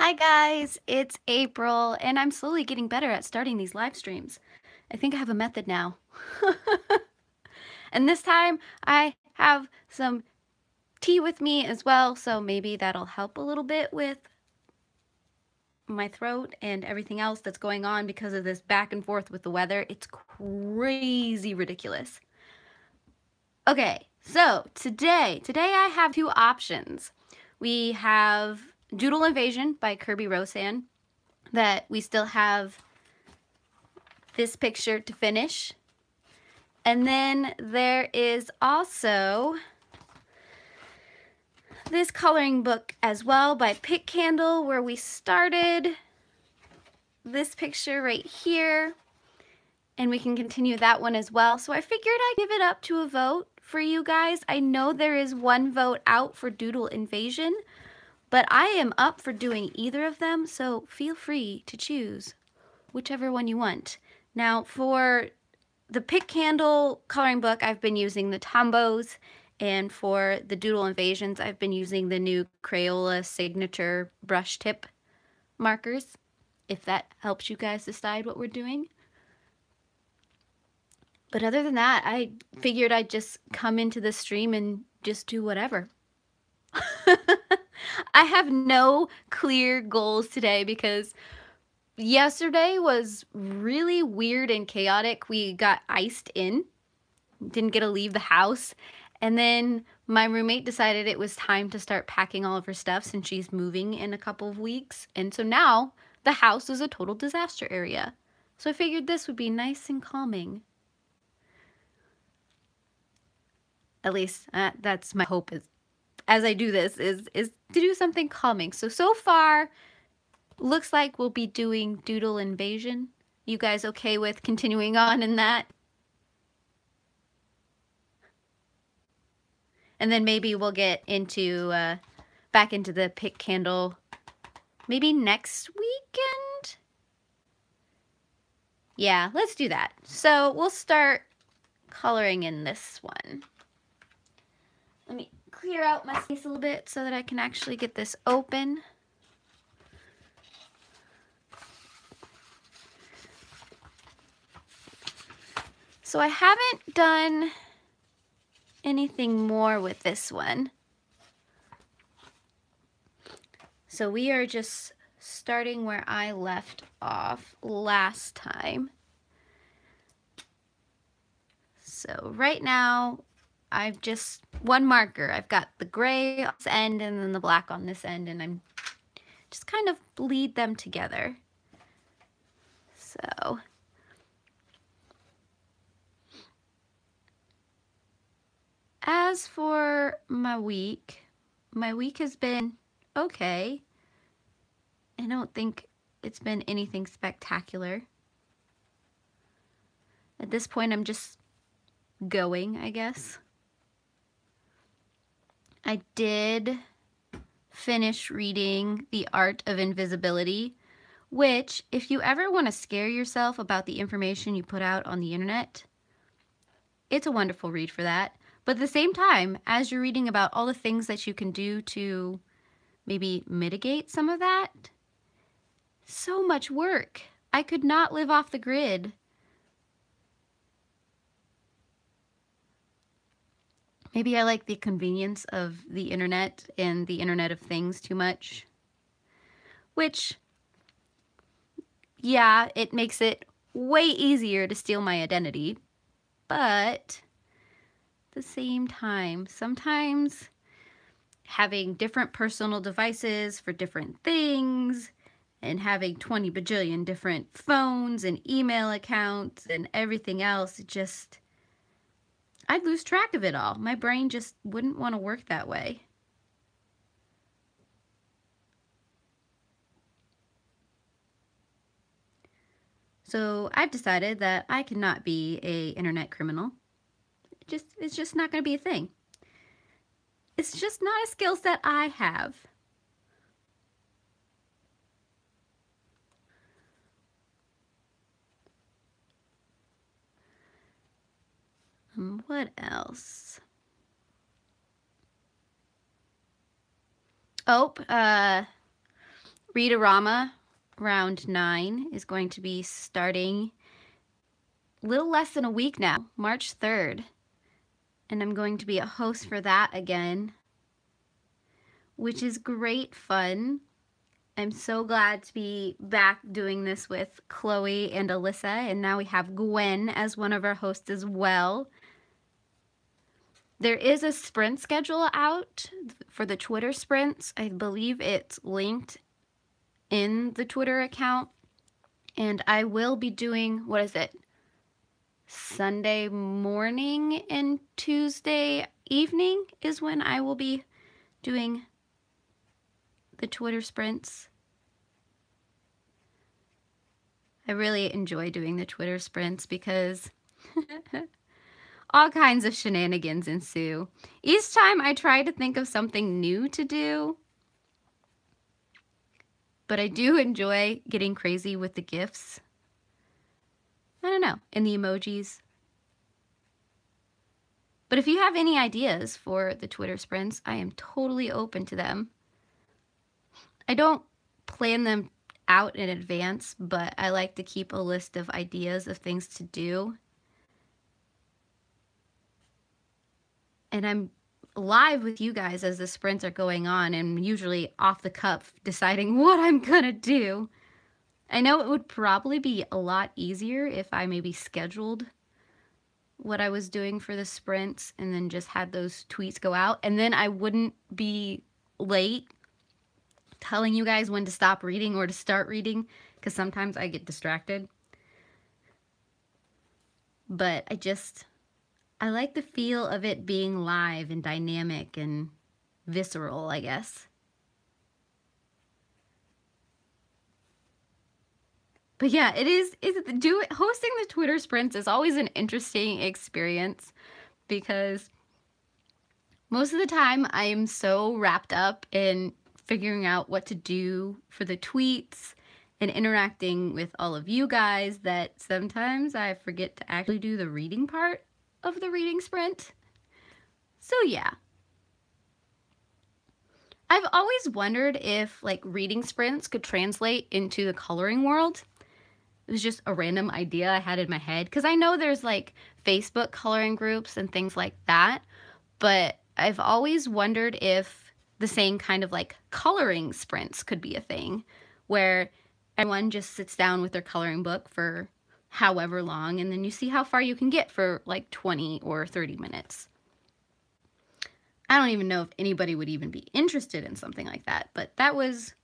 Hi guys, it's April, and I'm slowly getting better at starting these live streams. I think I have a method now. And this time I have some tea with me as well, so maybe that'll help a little bit with my throat and everything else that's going on because of this back and forth with the weather. It's crazy ridiculous. Okay, so today I have two options. We have Doodle Invasion by Kerby Rosanes that we still have this picture to finish. And then there is also this coloring book as well by Pick Candle, where we started this picture right here, and we can continue that one as well. So I figured I'd give it up to a vote for you guys. I know there is one vote out for Doodle Invasion, but I am up for doing either of them, so feel free to choose whichever one you want. Now for the Pick Candle coloring book, I've been using the Tombos, and for the Doodle Invasions, I've been using the new Crayola signature brush tip markers, if that helps you guys decide what we're doing. But other than that, I figured I'd just come into the stream and just do whatever. I have no clear goals today because yesterday was really weird and chaotic. We got iced in, didn't get to leave the house, and then my roommate decided it was time to start packing all of her stuff since she's moving in a couple of weeks, and so now the house is a total disaster area. So I figured this would be nice and calming. At least that's my hope, is as I do this is to do something calming. So far looks like we'll be doing Doodle Invasion. You guys okay with continuing on in that? And then maybe we'll get into back into the Pick Candle maybe next weekend? Yeah, let's do that. So we'll start coloring in this one. Let me clear out my space a little bit so that I can actually get this open. So I haven't done anything more with this one. So we are just starting where I left off last time. So right now, I've just one marker. I've got the gray on this end and then the black on this end, and I'm just kind of bleed them together. So as for my week has been okay. I don't think it's been anything spectacular. At this point, I'm just going, I guess. I did finish reading The Art of Invisibility, which, if you ever want to scare yourself about the information you put out on the internet, it's a wonderful read for that. But at the same time, as you're reading about all the things that you can do to maybe mitigate some of that, so much work. I could not live off the grid. Maybe I like the convenience of the internet and the Internet of Things too much. Which, yeah, it makes it way easier to steal my identity. But at the same time, sometimes having different personal devices for different things and having 20 bajillion different phones and email accounts and everything else, it just, I'd lose track of it all. My brain just wouldn't want to work that way. So I've decided that I cannot be an internet criminal. It's just not going to be a thing. It's just not a skill set I have. What else? Oh, Read-A-Rama round 9 is going to be starting a little less than a week now, March 3rd. And I'm going to be a host for that again, which is great fun. I'm so glad to be back doing this with Chloe and Alyssa, and now we have Gwen as one of our hosts as well. There is a sprint schedule out for the Twitter sprints. I believe it's linked in the Twitter account, and I will be doing, what is it, Sunday morning and Tuesday evening is when I will be doing the Twitter sprints. I really enjoy doing the Twitter sprints because all kinds of shenanigans ensue. Each time I try to think of something new to do, but I do enjoy getting crazy with the GIFs. I don't know, and the emojis. But if you have any ideas for the Twitter sprints, I am totally open to them. I don't plan them out in advance, but I like to keep a list of ideas of things to do. And I'm live with you guys as the sprints are going on, and usually off the cuff deciding what I'm gonna do. I know it would probably be a lot easier if I maybe scheduled what I was doing for the sprints and then just had those tweets go out, and then I wouldn't be late telling you guys when to stop reading or to start reading, because sometimes I get distracted. But I like the feel of it being live and dynamic and visceral, I guess. But yeah, hosting the Twitter sprints is always an interesting experience, because most of the time I am so wrapped up in figuring out what to do for the tweets and interacting with all of you guys that sometimes I forget to actually do the reading part of the reading sprint. So yeah. I've always wondered if like reading sprints could translate into the coloring world. It was just a random idea I had in my head, because I know there's like Facebook coloring groups and things like that, but I've always wondered if the same kind of like coloring sprints could be a thing, where everyone just sits down with their coloring book for however long, and then you see how far you can get for like 20 or 30 minutes. I don't even know if anybody would even be interested in something like that, but that was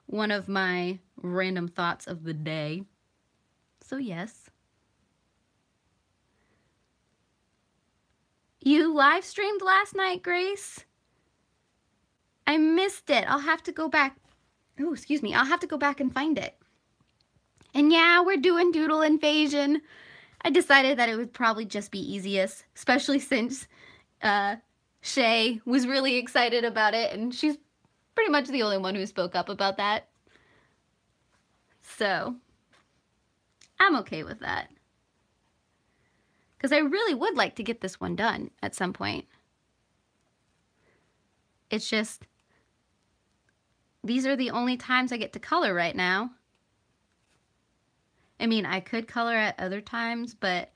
one of my random thoughts of the day. So yes. You live streamed last night, Grace? I missed it. I'll have to go back. Oh, excuse me. I'll have to go back and find it. And yeah, we're doing Doodle Invasion. I decided that it would probably just be easiest, especially since Shay was really excited about it, and she's pretty much the only one who spoke up about that. So I'm okay with that, because I really would like to get this one done at some point. It's just, these are the only times I get to color right now. I mean, I could color at other times, but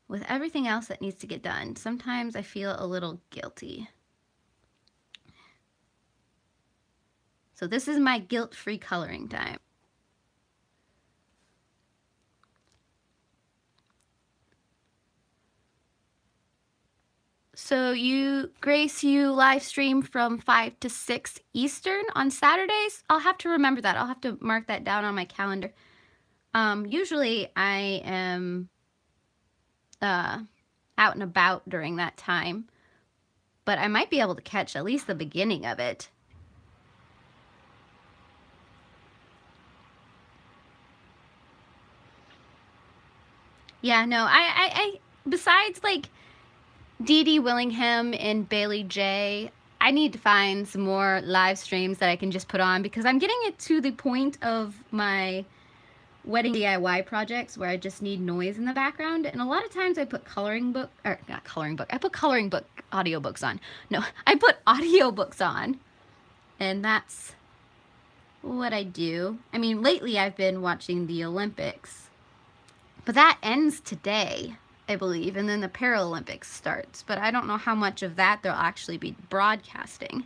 with everything else that needs to get done, sometimes I feel a little guilty. So this is my guilt-free coloring time. So Grace, you live stream from 5 to 6 Eastern on Saturdays? I'll have to remember that. I'll have to mark that down on my calendar. Usually I am out and about during that time, but I might be able to catch at least the beginning of it. Yeah, no, I besides like Dee Dee Willingham and Bailey J, I need to find some more live streams that I can just put on, because I'm getting it to the point of my wedding DIY projects where I just need noise in the background, and a lot of times I put I put coloring book audiobooks on. No, I put audiobooks on, and that's what I do. I mean, lately I've been watching the Olympics, but that ends today, I believe, and then the Paralympics starts, but I don't know how much of that they'll actually be broadcasting.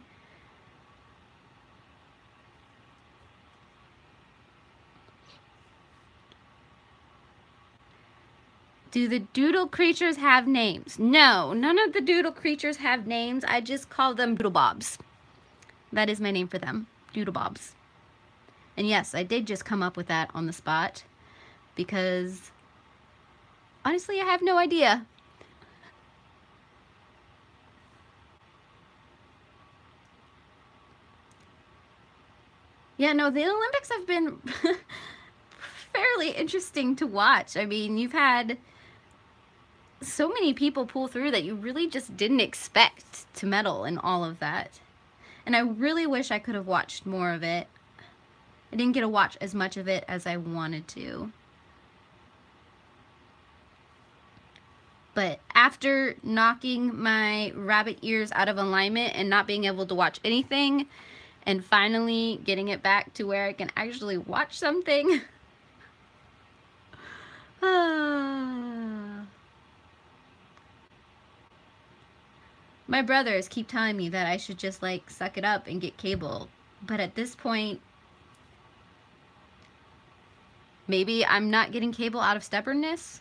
Do the doodle creatures have names? No, none of the doodle creatures have names. I just call them doodle bobs. That is my name for them, doodle bobs. And yes, I did just come up with that on the spot because honestly, I have no idea. Yeah, no, the Olympics have been fairly interesting to watch. I mean, you've had so many people pull through that you really just didn't expect to medal in all of that. And I really wish I could have watched more of it. I didn't get to watch as much of it as I wanted to. But after knocking my rabbit ears out of alignment and not being able to watch anything, and finally getting it back to where I can actually watch something. My brothers keep telling me that I should just like suck it up and get cable. But at this point, maybe I'm not getting cable out of stubbornness.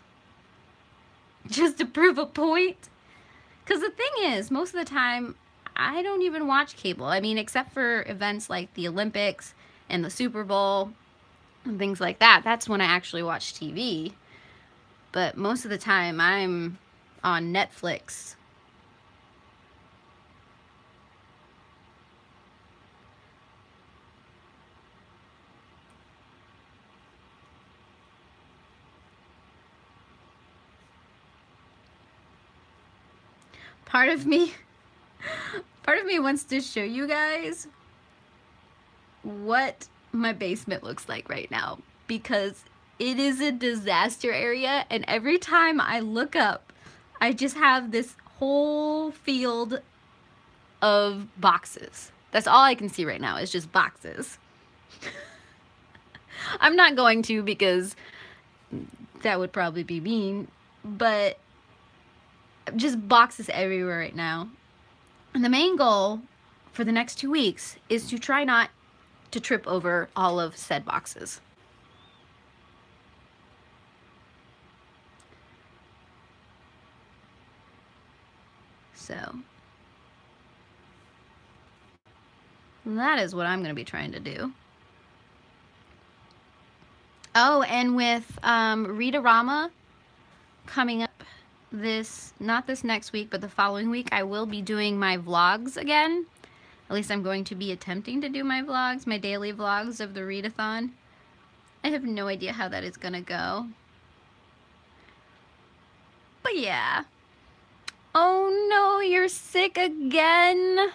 Just to prove a point. Because the thing is, most of the time, I don't even watch cable. I mean, except for events like the Olympics and the Super Bowl and things like that. That's when I actually watch TV. But most of the time, I'm on Netflix. Part of me wants to show you guys what my basement looks like right now, because it is a disaster area, and every time I look up, I just have this whole field of boxes. That's all I can see right now is just boxes. I'm not going to, because that would probably be mean, but just boxes everywhere right now. And the main goal for the next 2 weeks is to try not to trip over all of said boxes. So that is what I'm going to be trying to do. Oh, and with Read-A-Rama coming up not this next week, but the following week, I will be doing my vlogs again. At least I'm going to be attempting to do my vlogs, my daily vlogs of the readathon. I have no idea how that is gonna go. But yeah. Oh no, you're sick again?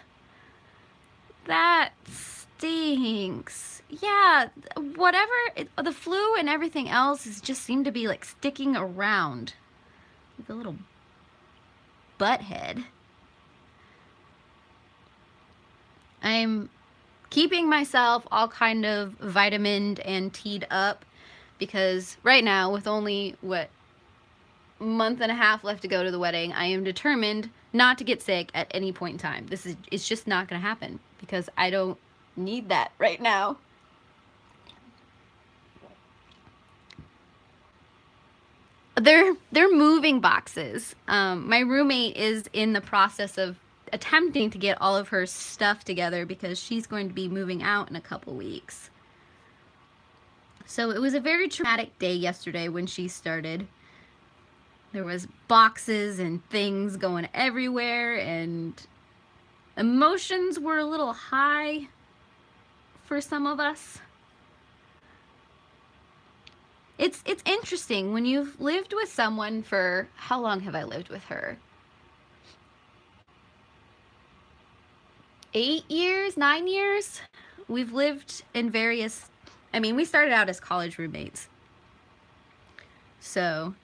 That stinks. Yeah, whatever, the flu and everything else just seemed to be like sticking around. Like a little butthead. I'm keeping myself all kind of vitamined and teed up because right now, with only, what, a month and a half left to go to the wedding, I am determined not to get sick at any point in time. It's just not going to happen because I don't need that right now. They're moving boxes. My roommate is in the process of attempting to get all of her stuff together because she's going to be moving out in a couple weeks. So it was a very traumatic day yesterday when she started. There was boxes and things going everywhere, and emotions were a little high for some of us. It's interesting when you've lived with someone for, how long have I lived with her? 8 years, 9 years? We've lived in various, I mean, we started out as college roommates. So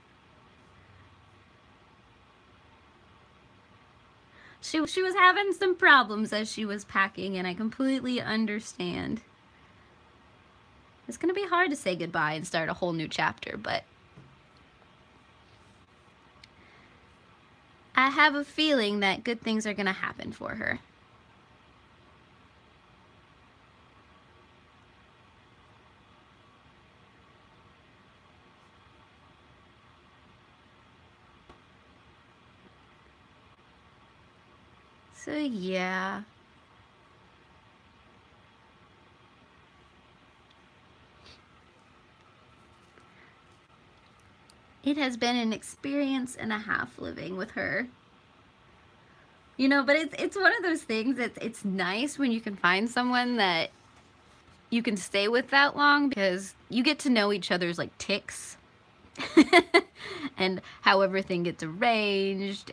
she was having some problems as she was packing, and I completely understand. It's gonna be hard to say goodbye and start a whole new chapter, but I have a feeling that good things are gonna happen for her. So yeah. It has been an experience and a half living with her. You know, but it's one of those things that it's nice when you can find someone that you can stay with that long, because you get to know each other's like ticks and how everything gets arranged.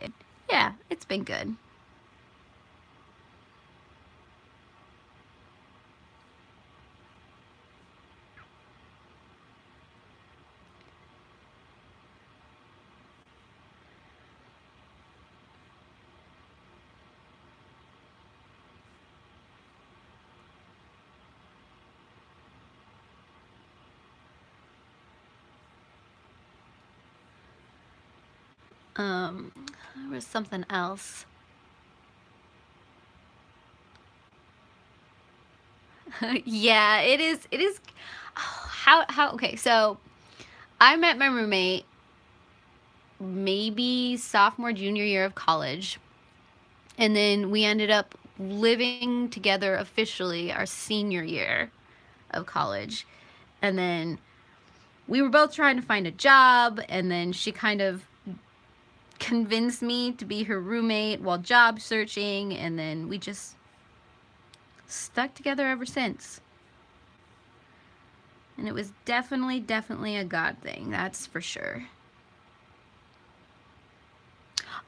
Yeah, it's been good. There was something else. Yeah, it is. Oh, okay, so I met my roommate maybe sophomore, junior year of college. And then we ended up living together officially our senior year of college. And then we were both trying to find a job, and then she kind of convinced me to be her roommate while job searching, and then we just stuck together ever since. And it was definitely a God thing, that's for sure.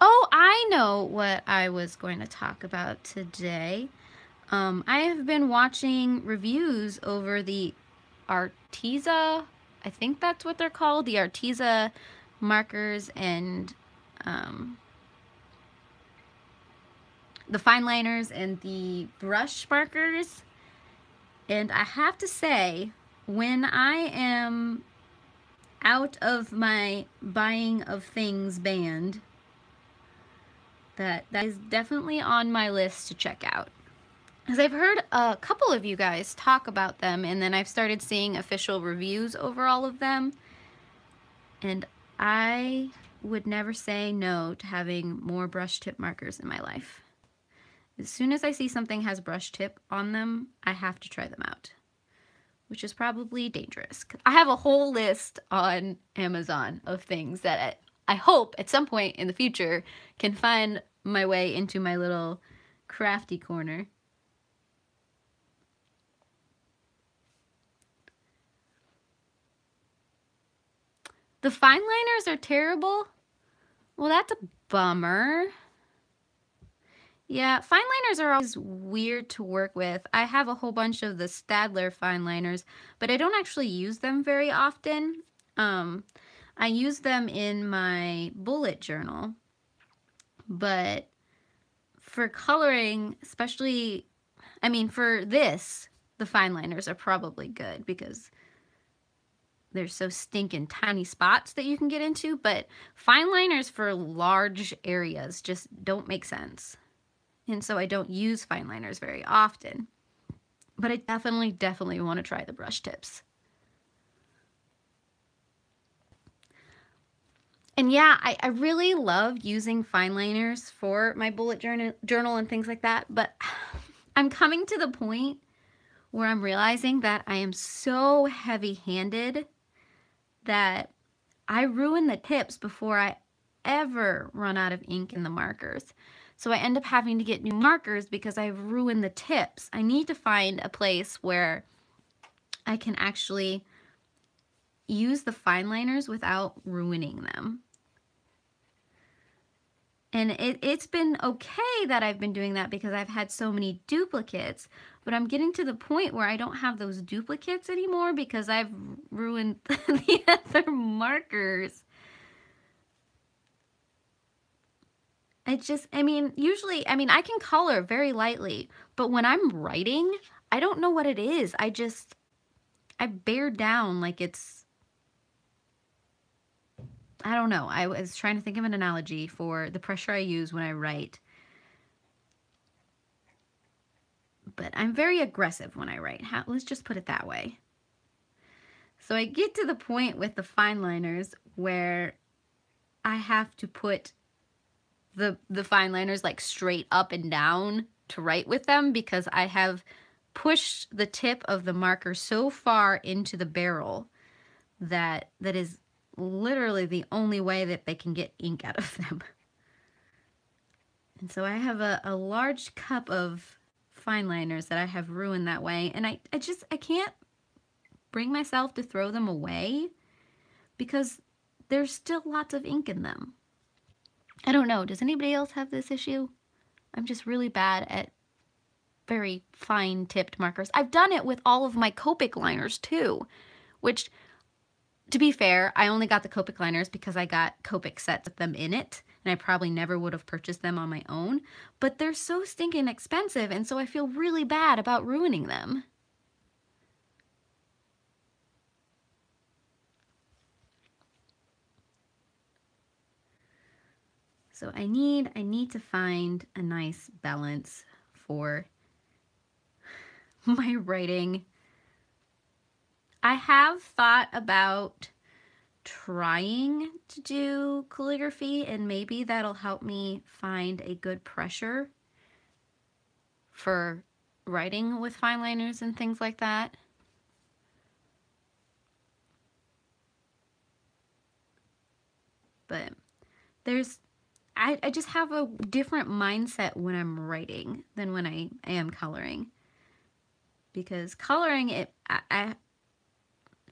Oh, I know what I was going to talk about today. I have been watching reviews over the Arteza, I think that's what they're called, the Arteza markers and the fine liners and the brush markers. And I have to say, when I am out of my buying of things band, that is definitely on my list to check out. Because I've heard a couple of you guys talk about them, and then I've started seeing official reviews over all of them. And I would never say no to having more brush tip markers in my life. As soon as I see something has brush tip on them, I have to try them out, which is probably dangerous. I have a whole list on Amazon of things that I hope at some point in the future can find my way into my little crafty corner. The fine liners are terrible? Well, that's a bummer. Yeah, fine liners are always weird to work with. I have a whole bunch of the Staedtler fine liners, but I don't actually use them very often. I use them in my bullet journal, but for coloring, especially, I mean, for this, the fine liners are probably good because they're so stinking tiny spots that you can get into, but fine liners for large areas just don't make sense. And so I don't use fine liners very often. But I definitely want to try the brush tips. And yeah, I really love using fine liners for my bullet journal and things like that, but I'm coming to the point where I'm realizing that I am so heavy-handed that I ruin the tips before I ever run out of ink in the markers. So I end up having to get new markers because I've ruined the tips. I need to find a place where I can actually use the fine liners without ruining them. And it's been okay that I've been doing that because I've had so many duplicates, but I'm getting to the point where I don't have those duplicates anymore because I've ruined the other markers. I mean, usually, I mean, I can color very lightly, but when I'm writing, I don't know what it is. I bear down like it's, I don't know. I was trying to think of an analogy for the pressure I use when I write. But I'm very aggressive when I write. Let's just put it that way. So I get to the point with the fine liners where I have to put the fine liners like straight up and down to write with them, because I have pushed the tip of the marker so far into the barrel that is literally the only way that they can get ink out of them. And so I have a large cup of fine liners that I have ruined that way, and I can't bring myself to throw them away because there's still lots of ink in them. I don't know, does anybody else have this issue? I'm just really bad at very fine tipped markers. I've done it with all of my Copic liners too, which, to be fair, I only got the Copic liners because I got Copic sets with them in it, and I probably never would have purchased them on my own, but they're so stinking expensive, and so I feel really bad about ruining them. So I need to find a nice balance for my writing. I have thought about trying to do calligraphy, and maybe that'll help me find a good pressure for writing with fine liners and things like that. But I just have a different mindset when I'm writing than when I am coloring. Because coloring,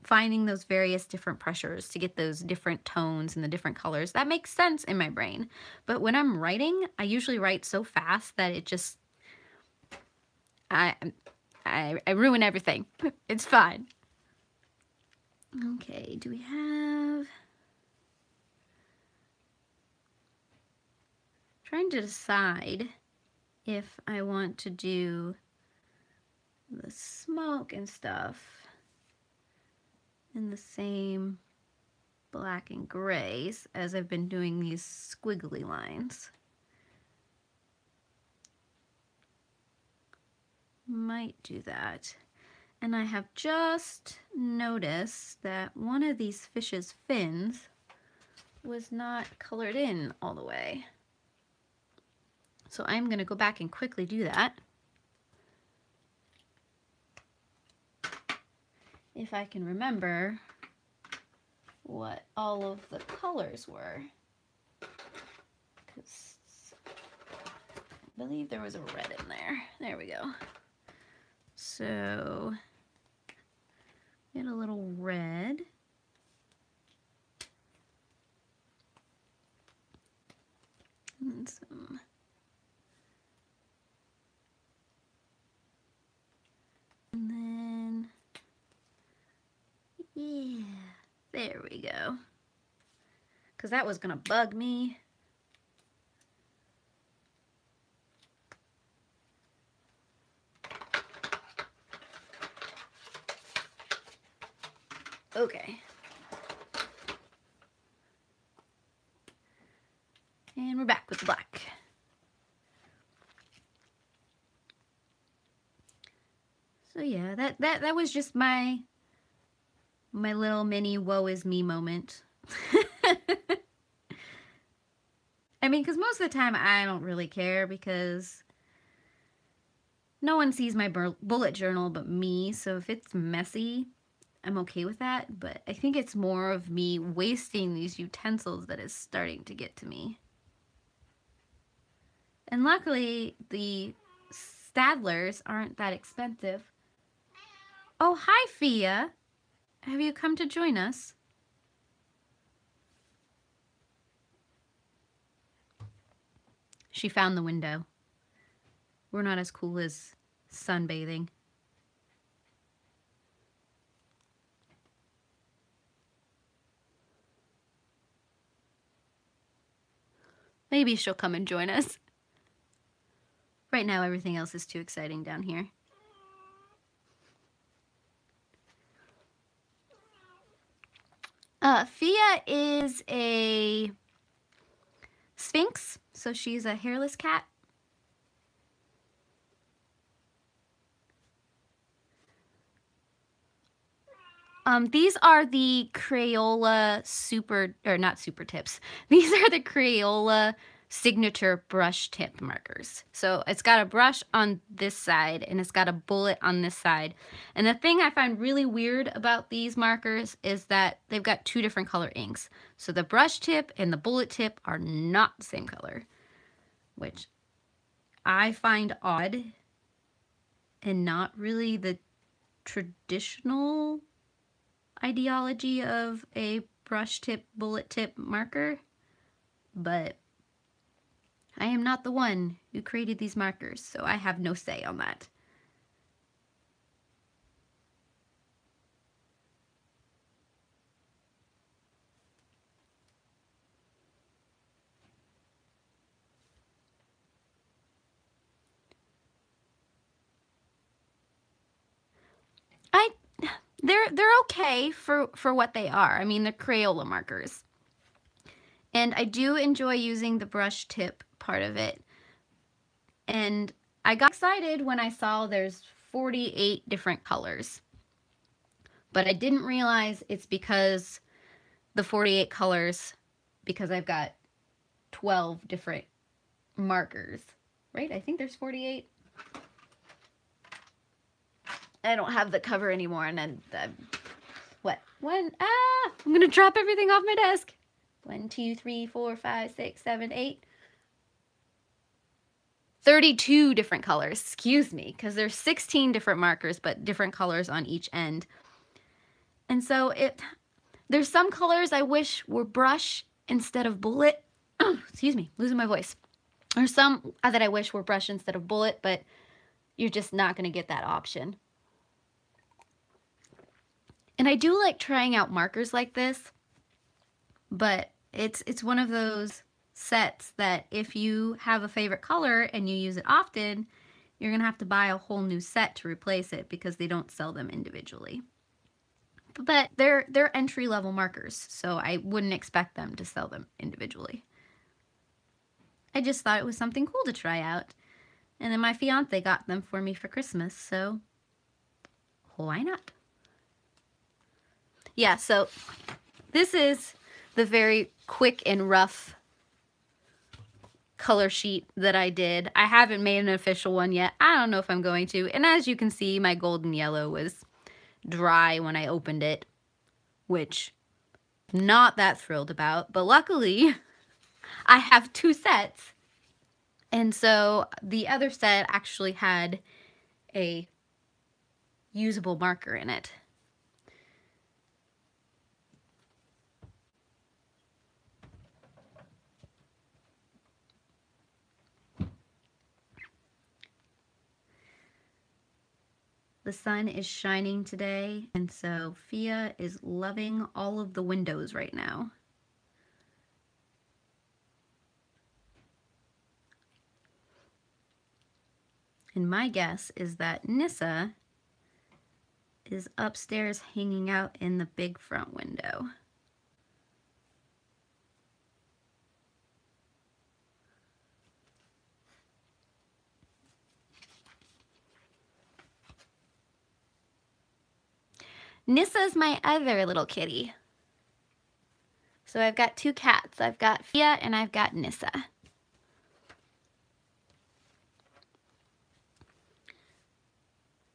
finding those various different pressures to get those different tones and the different colors, that makes sense in my brain. But when I'm writing, I usually write so fast that it just, I ruin everything. It's fine. Okay, do we have... Trying to decide if I want to do the smoke and stuff in the same black and grays as I've been doing these squiggly lines. Might do that. And I have just noticed that one of these fish's fins was not colored in all the way. So I'm going to go back and quickly do that. If I can remember what all of the colors were. Because I believe there was a red in there. There we go. So get a little red. And some and then, yeah, there we go. Because that was going to bug me. Okay. And we're back with the black. So yeah, that was just my little mini woe is me moment. I mean, because most of the time I don't really care because no one sees my bullet journal but me, so if it's messy, I'm okay with that, but I think it's more of me wasting these utensils that is starting to get to me. And luckily, the Stadlers aren't that expensive. Oh, hi, Fia. Have you come to join us? She found the window. We're not as cool as sunbathing. Maybe she'll come and join us. Right now, everything else is too exciting down here. Fia is a Sphinx, so she's a hairless cat. These are the Crayola not super tips. These are the Crayola signature brush tip markers. So it's got a brush on this side and it's got a bullet on this side. And the thing I find really weird about these markers is that they've got two different color inks. So the brush tip and the bullet tip are not the same color, which I find odd and not really the traditional ideology of a brush tip, bullet tip marker, but I am not the one who created these markers, so I have no say on that. They're okay for what they are. I mean, they're Crayola markers. And I do enjoy using the brush tip part of it. And I got excited when I saw there's 48 different colors. But I didn't realize it's because the 48 colors, because I've got 12 different markers, right? I think there's 48. I don't have the cover anymore, and then I'm gonna drop everything off my desk. 1, 2, 3, 4, 5, 6, 7, 8. 32 different colors, excuse me, because there's 16 different markers, but different colors on each end. And so there's some colors I wish were brush instead of bullet. Excuse me, losing my voice. There's some that I wish were brush instead of bullet, but you're just not gonna get that option. And I do like trying out markers like this, but it's one of those sets that if you have a favorite color and you use it often, you're gonna have to buy a whole new set to replace it because they don't sell them individually. But they're entry-level markers, so I wouldn't expect them to sell them individually. I just thought it was something cool to try out. And then my fiance got them for me for Christmas, so why not? Yeah, so this is the very quick and rough color sheet that I did. I haven't made an official one yet. I don't know if I'm going to. And as you can see, my golden yellow was dry when I opened it, which I'm not that thrilled about. But luckily, I have 2 sets. And so the other set actually had a usable marker in it. The sun is shining today, and so Fia is loving all of the windows right now. And my guess is that Nissa is upstairs hanging out in the big front window. Nissa's my other little kitty. So I've got 2 cats. I've got Fia and I've got Nissa.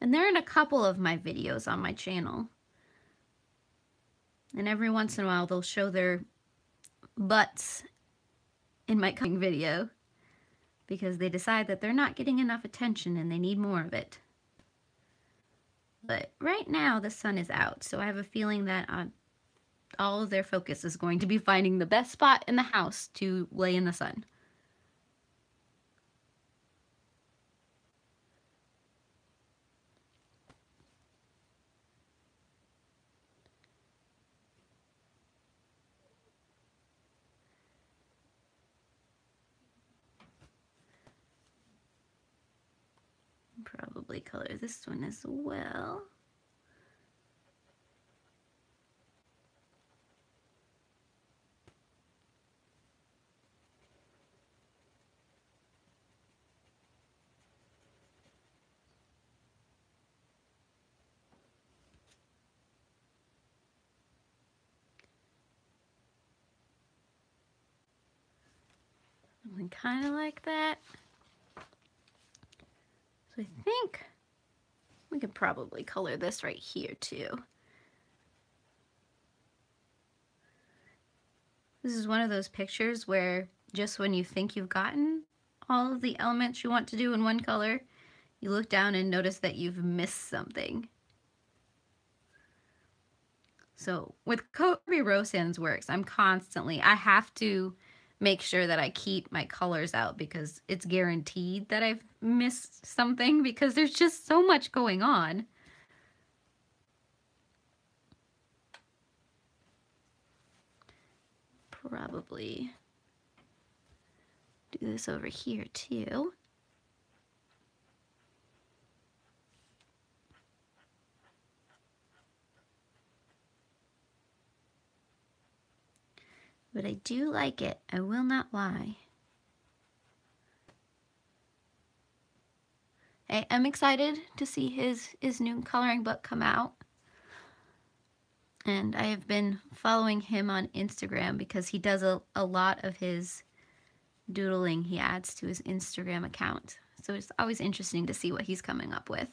And they're in a couple of my videos on my channel. And every once in a while they'll show their butts in my coming video because they decide that they're not getting enough attention and they need more of it. But right now the sun is out, so I have a feeling that all of their focus is going to be finding the best spot in the house to lay in the sun. Probably color this one as well. Something kind of like that. So I think we could probably color this right here too. This is one of those pictures where just when you think you've gotten all of the elements you want to do in one color, you look down and notice that you've missed something. So with Kerby Rosanes works, I have to make sure that I keep my colors out because it's guaranteed that I've missed something because there's just so much going on. Probably do this over here too. But I do like it, I will not lie. I am excited to see his new coloring book come out. And I have been following him on Instagram because he does a lot of his doodling he adds to his Instagram account. So it's always interesting to see what he's coming up with.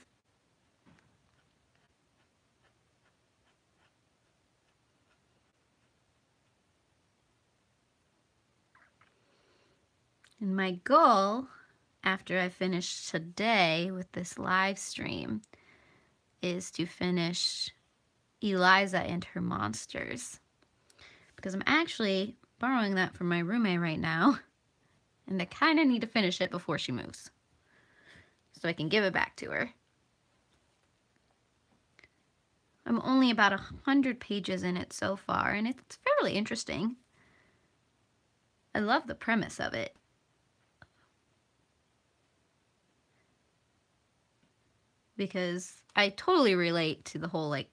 And my goal, after I finish today with this live stream, is to finish Eliza and her monsters. Because I'm actually borrowing that from my roommate right now, and I kind of need to finish it before she moves, so I can give it back to her. I'm only about 100 pages in it so far, and it's fairly interesting. I love the premise of it. Because I totally relate to the whole like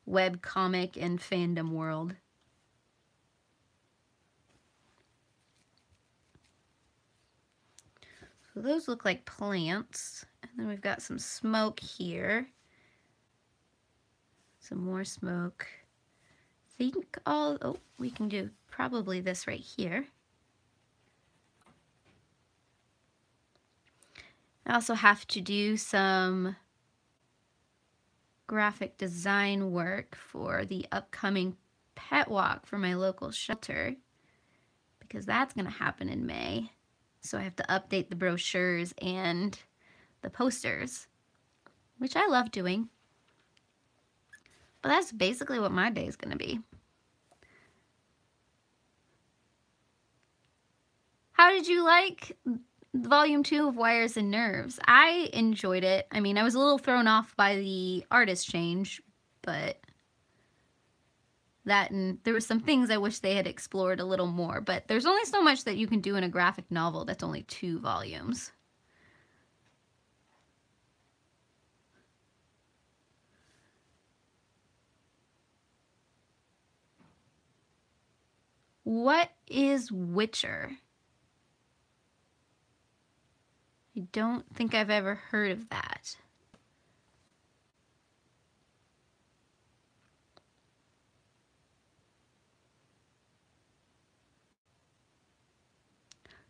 web comic and fandom world. So those look like plants. And then we've got some smoke here. Some more smoke. Think all, oh, we can do probably this right here. I also have to do some graphic design work for the upcoming pet walk for my local shelter, because that's going to happen in May. So I have to update the brochures and the posters, which I love doing. But that's basically what my day is going to be. How did you like Volume 2 of Wires and Nerves? I enjoyed it. I mean, I was a little thrown off by the artist change, but that, and there were some things I wish they had explored a little more, but there's only so much that you can do in a graphic novel that's only 2 volumes. What is Witcher? I don't think I've ever heard of that.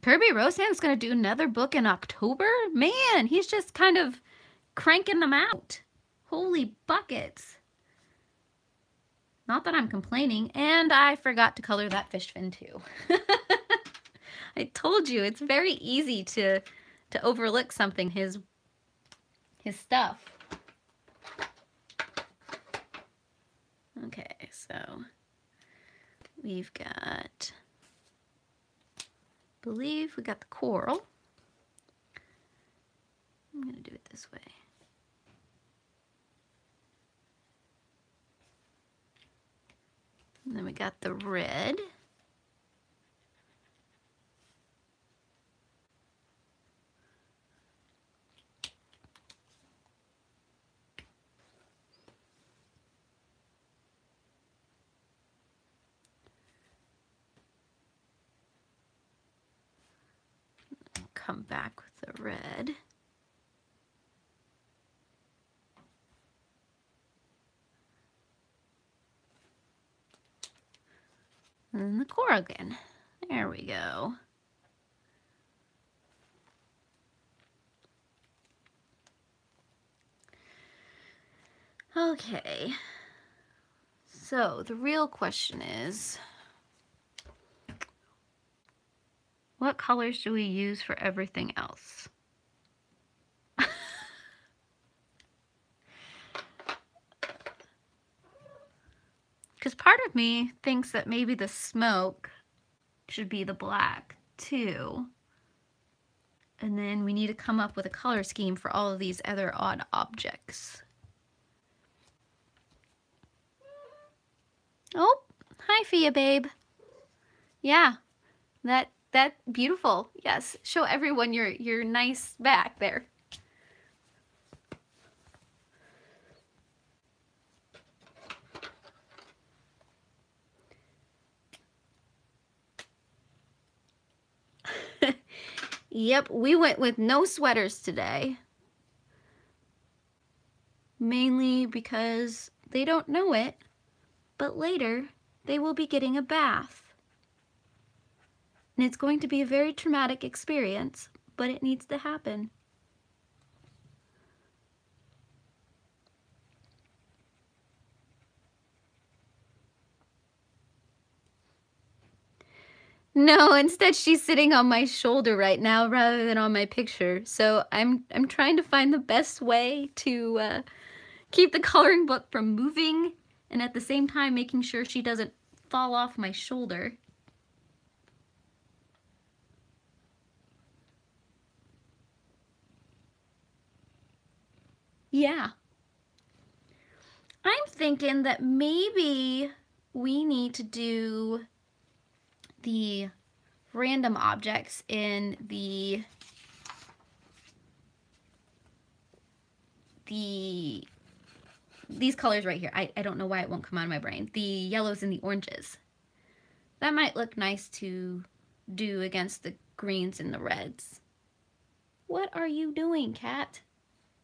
Kerby Rosanes gonna do another book in October? Man, he's just kind of cranking them out. Holy buckets. Not that I'm complaining. And I forgot to color that fish fin too. I told you, it's very easy to overlook something, his stuff. Okay, so we've got, I believe we got the coral. I'm gonna do it this way. And then we got the red. Come back with the red. And then the coral again. There we go. Okay, so the real question is, what colors do we use for everything else? Because part of me thinks that maybe the smoke should be the black too. And then we need to come up with a color scheme for all of these other odd objects. Oh, hi Fia babe. Yeah, that beautiful. Yes, show everyone your nice back there. Yep, we went with no sweaters today. Mainly because they don't know it, but later they will be getting a bath. And it's going to be a very traumatic experience, but it needs to happen. No, instead she's sitting on my shoulder right now rather than on my picture. So I'm trying to find the best way to keep the coloring book from moving and at the same time making sure she doesn't fall off my shoulder. Yeah. I'm thinking that maybe we need to do the random objects in these colors right here. I don't know why it won't come out of my brain. The yellows and the oranges. That might look nice to do against the greens and the reds. What are you doing, cat?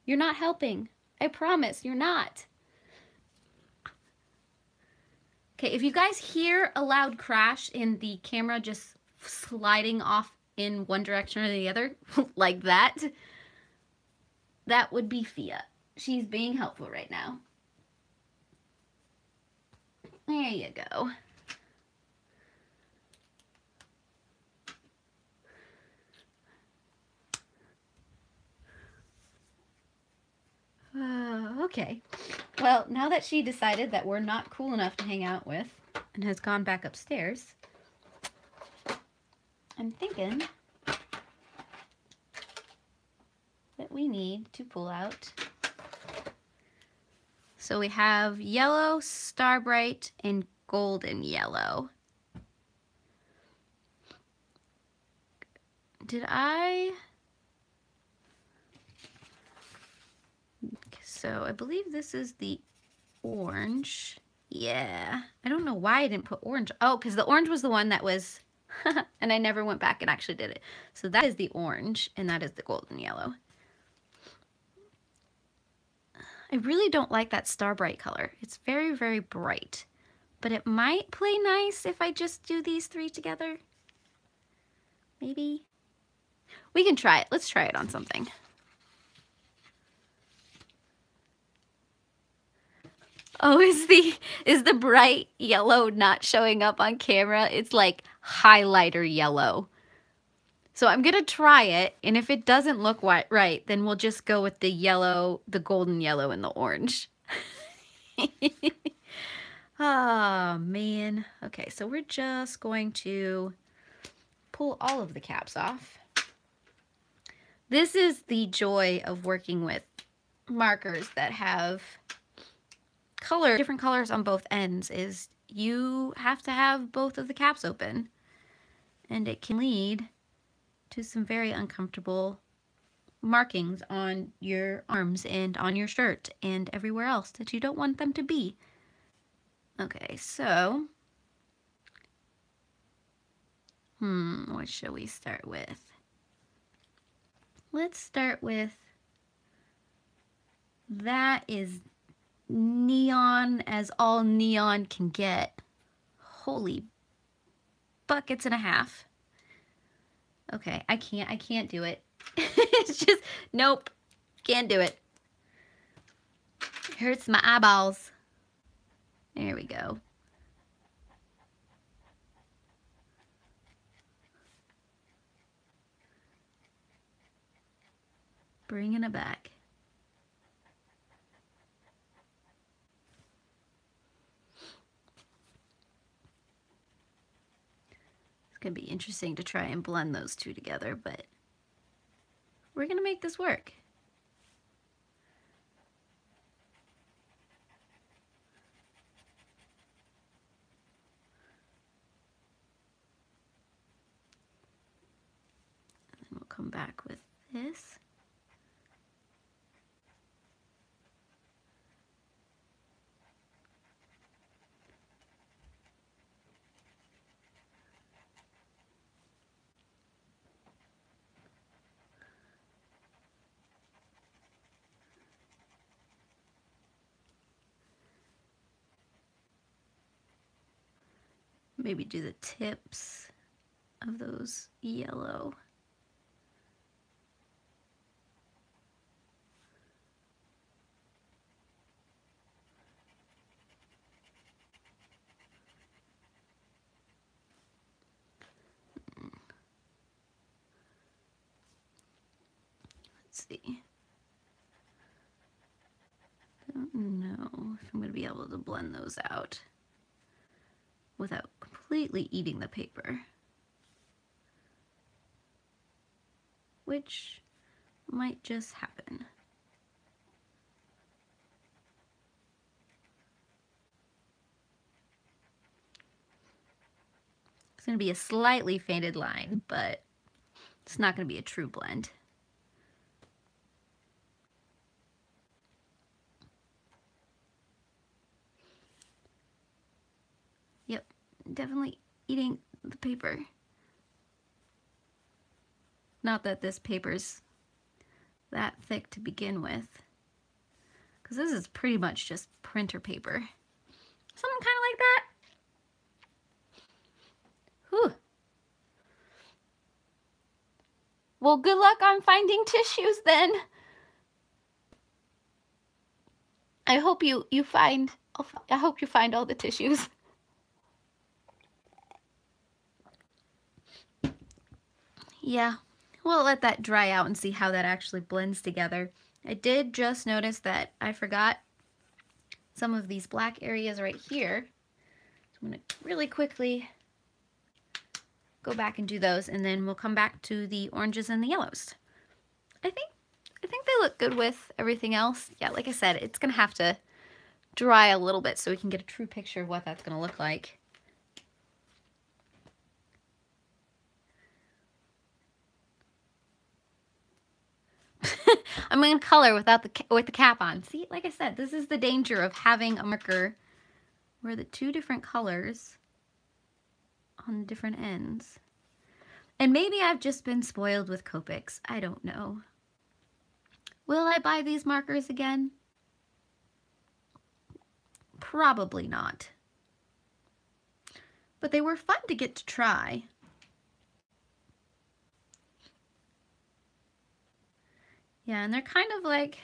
You're not helping. I promise, you're not. Okay, if you guys hear a loud crash in the camera just sliding off in one direction or the other, like that, that would be Fia. She's being helpful right now. There you go. Okay. Well, now that she decided that we're not cool enough to hang out with and has gone back upstairs, I'm thinking that we need to pull out. So we have yellow, starbright, and golden yellow. Did I... So I believe this is the orange. Yeah. I don't know why I didn't put orange. Oh, because the orange was the one that was... and I never went back and actually did it. So that is the orange, and that is the golden yellow. I really don't like that starbright color. It's very, very bright. But it might play nice if I just do these three together. Maybe. We can try it. Let's try it on something. Oh, is the bright yellow not showing up on camera? It's like highlighter yellow. So I'm gonna try it, and if it doesn't look right, then we'll just go with the yellow, the golden yellow, and the orange. Oh, man. Okay, so we're just going to pull all of the caps off. This is the joy of working with markers that have different colors on both ends, is you have to have both of the caps open, and it can lead to some very uncomfortable markings on your arms and on your shirt and everywhere else that you don't want them to be. Okay, so what should we start with? Let's start with, that is neon as all neon can get. Holy buckets and a half. Okay, I can't do it. It's just, nope, can't do it. Hurts my eyeballs. There we go. Bringing it back. It's going to be interesting to try and blend those two together, but we're going to make this work. And then we'll come back with this. Maybe do the tips of those yellow. Let's see. I don't know if I'm going to be able to blend those out without completely eating the paper, which might just happen. It's going to be a slightly faded line, but it's not going to be a true blend. Yep, definitely eating the paper. Not that this paper's that thick to begin with, because this is pretty much just printer paper. Something kind of like that. Whew. Well, good luck on finding tissues then. I hope you find all the tissues. Yeah, we'll let that dry out and see how that actually blends together. I did just notice that I forgot some of these black areas right here. So I'm going to really quickly go back and do those, and then we'll come back to the oranges and the yellows. I think they look good with everything else. Yeah, like I said, it's going to have to dry a little bit so we can get a true picture of what that's going to look like. I'm going to color with the cap on. See, like I said, this is the danger of having a marker where the two different colors on different ends. And maybe I've just been spoiled with Copics. I don't know. Will I buy these markers again? Probably not. But they were fun to get to try. Yeah, and they're kind of like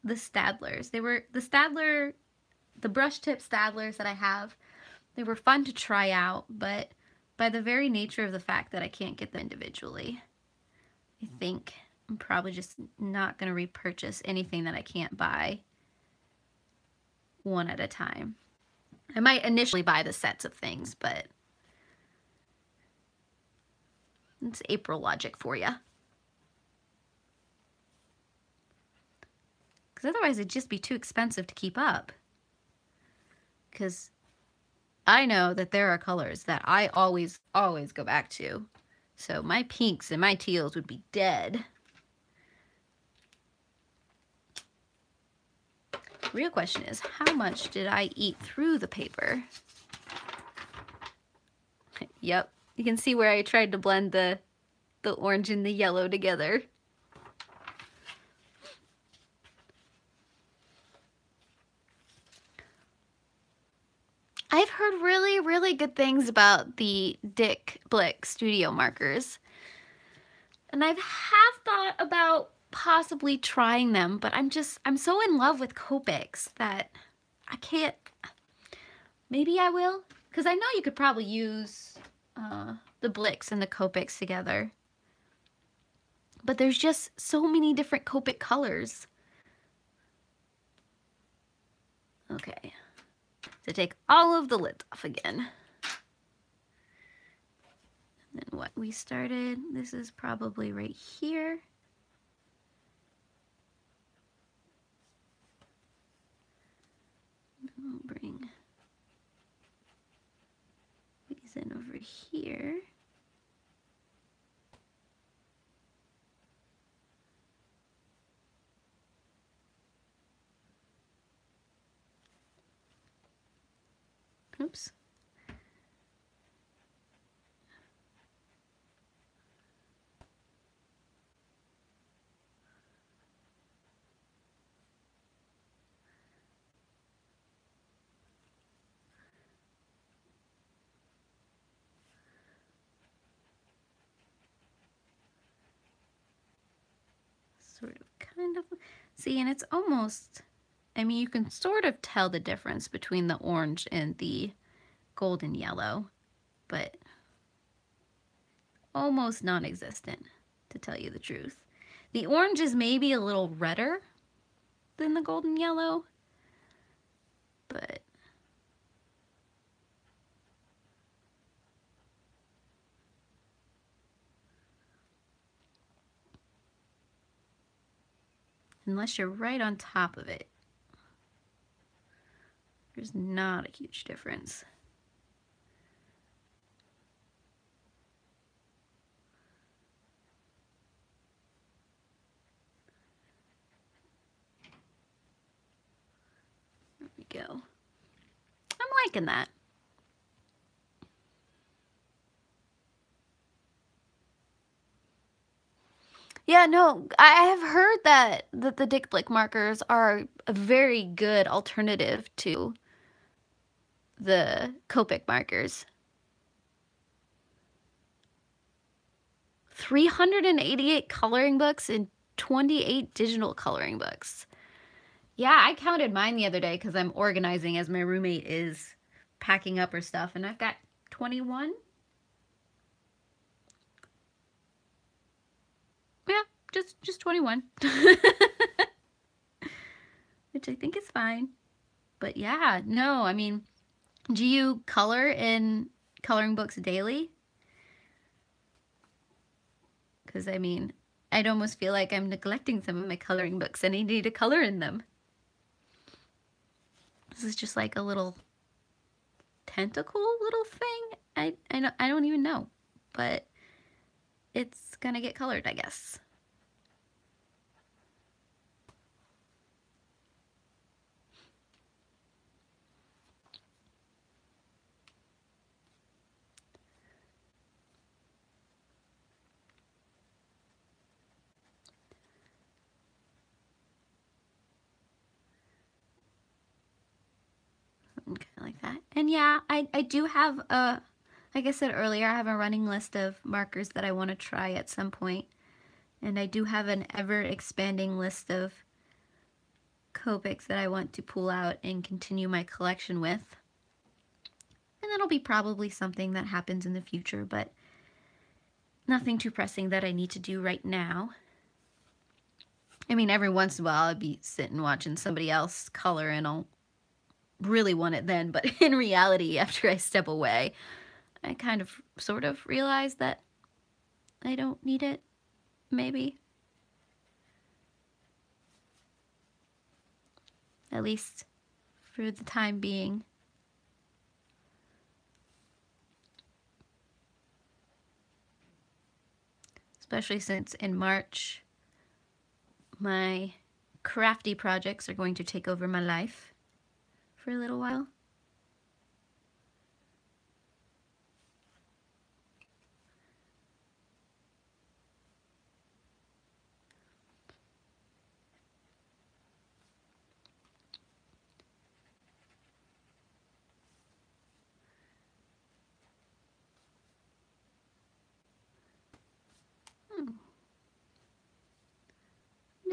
the Staedtlers. They were the brush tip Staedtlers that I have. They were fun to try out, but by the very nature of the fact that I can't get them individually, I think I'm probably just not going to repurchase anything that I can't buy one at a time. I might initially buy the sets of things, but it's April logic for you. Because otherwise it'd just be too expensive to keep up. Because I know that there are colors that I always go back to. So my pinks and my teals would be dead. The real question is, how much did I eat through the paper? Yep, you can see where I tried to blend the orange and the yellow together. I've heard really, really good things about the Dick Blick Studio markers. And I've half thought about possibly trying them, but I'm so in love with Copics that I can't. Maybe I will, because I know you could probably use the Blix and the Copics together. But there's just so many different Copic colors. Okay, so take all of the lids off again. And then what we started, this is probably right here. I'll bring these in over here. Oops. Sort of, kind of. See, and it's almost, I mean, you can sort of tell the difference between the orange and the golden yellow, but almost non-existent, to tell you the truth. The orange is maybe a little redder than the golden yellow, but unless you're right on top of it, there's not a huge difference. There we go. I'm liking that. Yeah, no, I have heard that the Dick Blick markers are a very good alternative to the Copic markers. 388 coloring books and 28 digital coloring books. Yeah, I counted mine the other day because I'm organizing as my roommate is packing up her stuff, and I've got 21. Yeah, just 21. Which I think is fine. But yeah, no, I mean, do you color in coloring books daily? Because I mean, I'd almost feel like I'm neglecting some of my coloring books and I need to color in them. This is just like a little tentacle little thing. I don't even know, but it's gonna get colored, I guess. Okay, like that. And yeah, I do have a, like I said earlier, I have a running list of markers that I want to try at some point. And I do have an ever-expanding list of Copics that I want to pull out and continue my collection with. And that'll be probably something that happens in the future, but nothing too pressing that I need to do right now. I mean, every once in a while I'll be sitting watching somebody else color and I'll really want it then, but in reality, after I step away, I kind of sort of realize that I don't need it, maybe. At least for the time being. Especially since in March, my crafty projects are going to take over my life for a little while.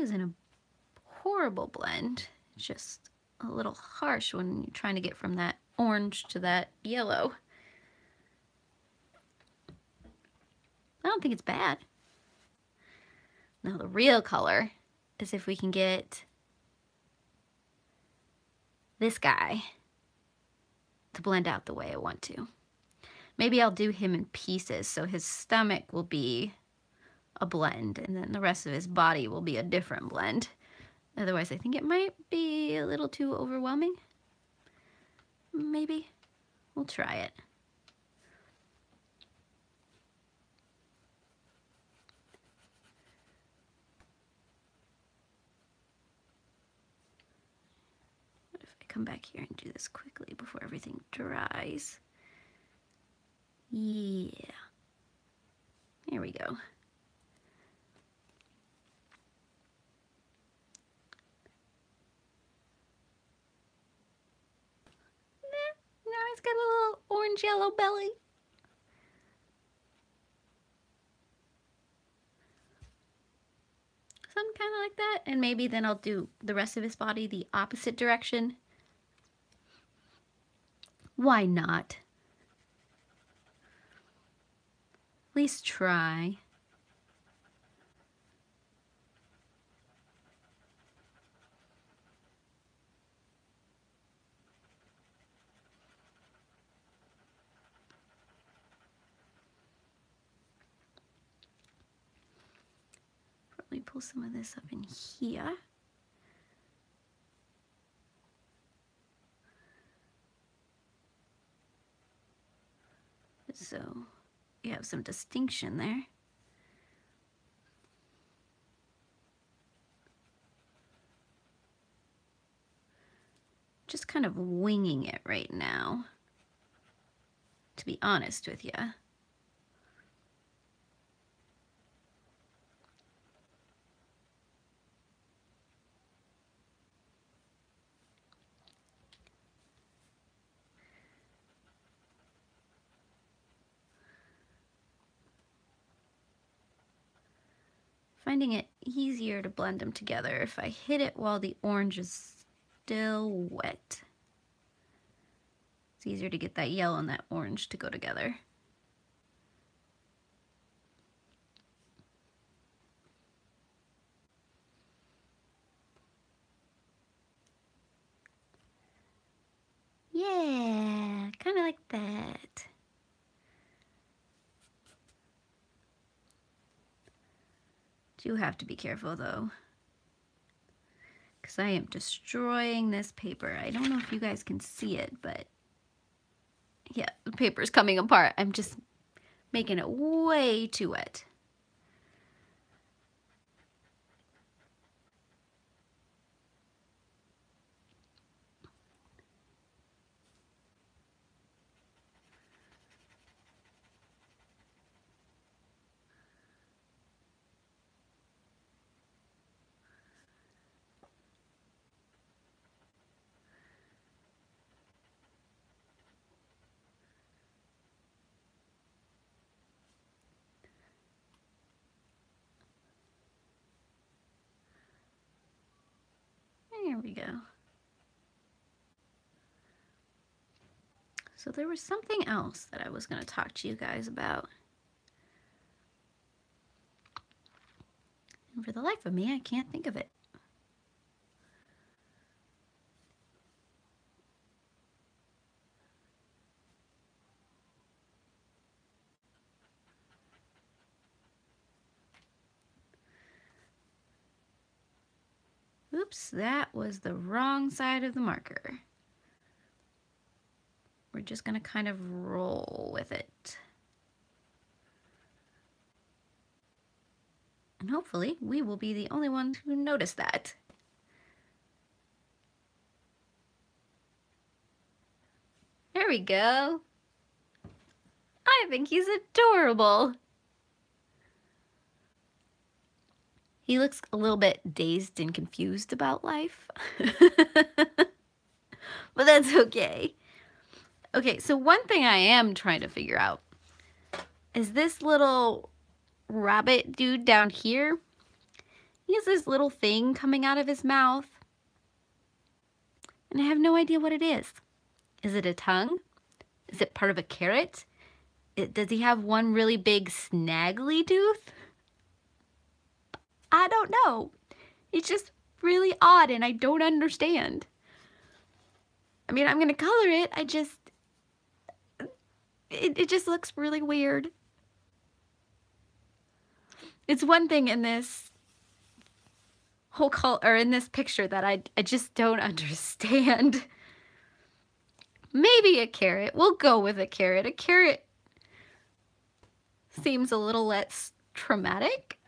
isn't a horrible blend. It's just a little harsh when you're trying to get from that orange to that yellow. I don't think it's bad. Now the real color is if we can get this guy to blend out the way I want to. Maybe I'll do him in pieces so his stomach will be a blend and then the rest of his body will be a different blend. Otherwise, I think it might be a little too overwhelming. Maybe. We'll try it. What if I come back here and do this quickly before everything dries? Yeah. Here we go. Now he's got a little orange yellow belly. Something kind of like that. And maybe then I'll do the rest of his body the opposite direction. Why not? At least try. Probably pull some of this up in here. So you have some distinction there. Just kind of winging it right now, to be honest with you. Finding it easier to blend them together if I hit it while the orange is still wet. It's easier to get that yellow and that orange to go together. Yeah, kind of like that. Do have to be careful though, because I am destroying this paper. I don't know if you guys can see it, but yeah, the paper's coming apart. I'm just making it way too wet. There we go. So there was something else that I was going to talk to you guys about. And for the life of me, I can't think of it. Oops, that was the wrong side of the marker. We're just going to kind of roll with it. And hopefully we will be the only ones who notice that. There we go. I think he's adorable. He looks a little bit dazed and confused about life. But that's okay. Okay, so one thing I am trying to figure out is this little rabbit dude down here. He has this little thing coming out of his mouth, and I have no idea what it is. Is it a tongue? Is it part of a carrot? Does he have one really big snaggly tooth? I don't know. It's just really odd and I don't understand. I mean, I'm gonna color it, it just looks really weird. It's one thing in this whole or in this picture that I just don't understand. Maybe a carrot. We'll go with a carrot. A carrot seems a little less traumatic.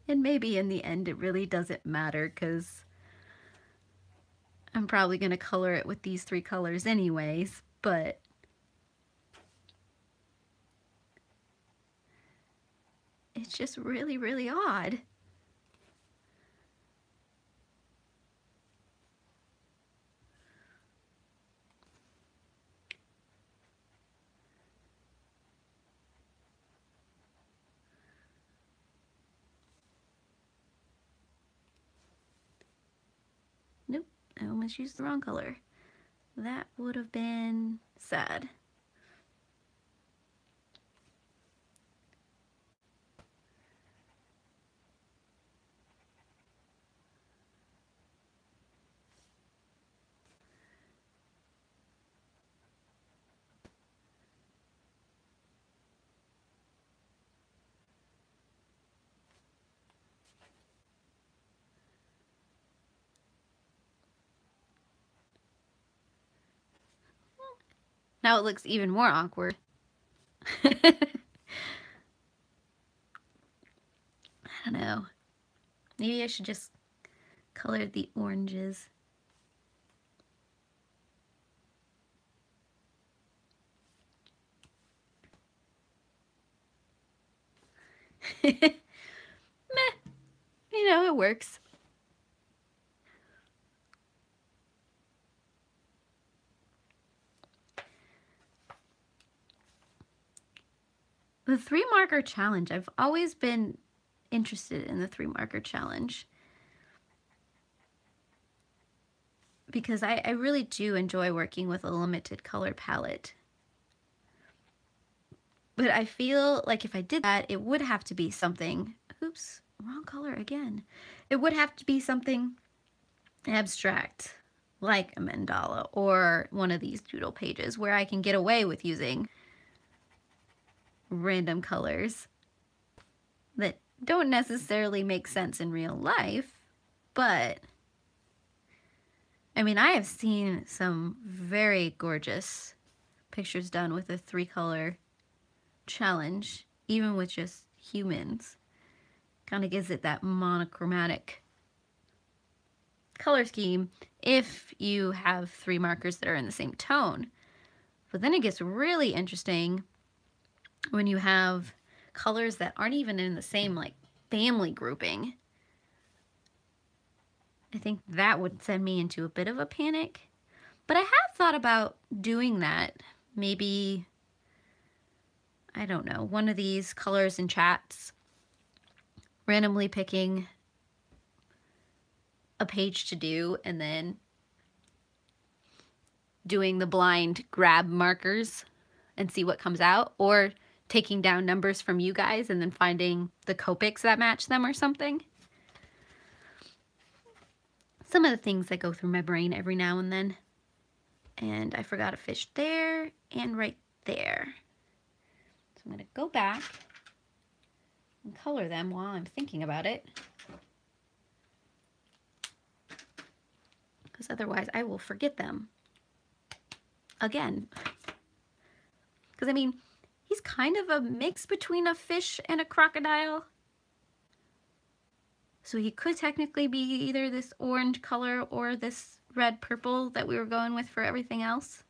And maybe in the end it really doesn't matter because I'm probably going to color it with these 3 colors anyways, but it's just really, really odd. Nope, I almost used the wrong color. That would have been sad. Now it looks even more awkward. I don't know. Maybe I should just color the oranges. Meh. You know, it works. The 3 marker challenge. I've always been interested in the 3 marker challenge because I really do enjoy working with a limited color palette. But I feel like if I did that, it would have to be something, oops, wrong color again. It would have to be something abstract, like a mandala or one of these doodle pages where I can get away with using random colors that don't necessarily make sense in real life, but I mean, I have seen some very gorgeous pictures done with a 3 color challenge, even with just humans. Kind of gives it that monochromatic color scheme if you have 3 markers that are in the same tone. But then it gets really interesting when you have colors that aren't even in the same like family grouping. I think that would send me into a bit of a panic. But I have thought about doing that. Maybe, I don't know, one of these colors and chats, randomly picking a page to do and then doing the blind grab markers and see what comes out, or taking down numbers from you guys and then finding the Copics that match them or something. Some of the things that go through my brain every now and then. And I forgot a fish there and right there. So I'm going to go back and color them while I'm thinking about it. Because otherwise I will forget them again. Because I mean, he's kind of a mix between a fish and a crocodile. So he could technically be either this orange color or this red purple that we were going with for everything else.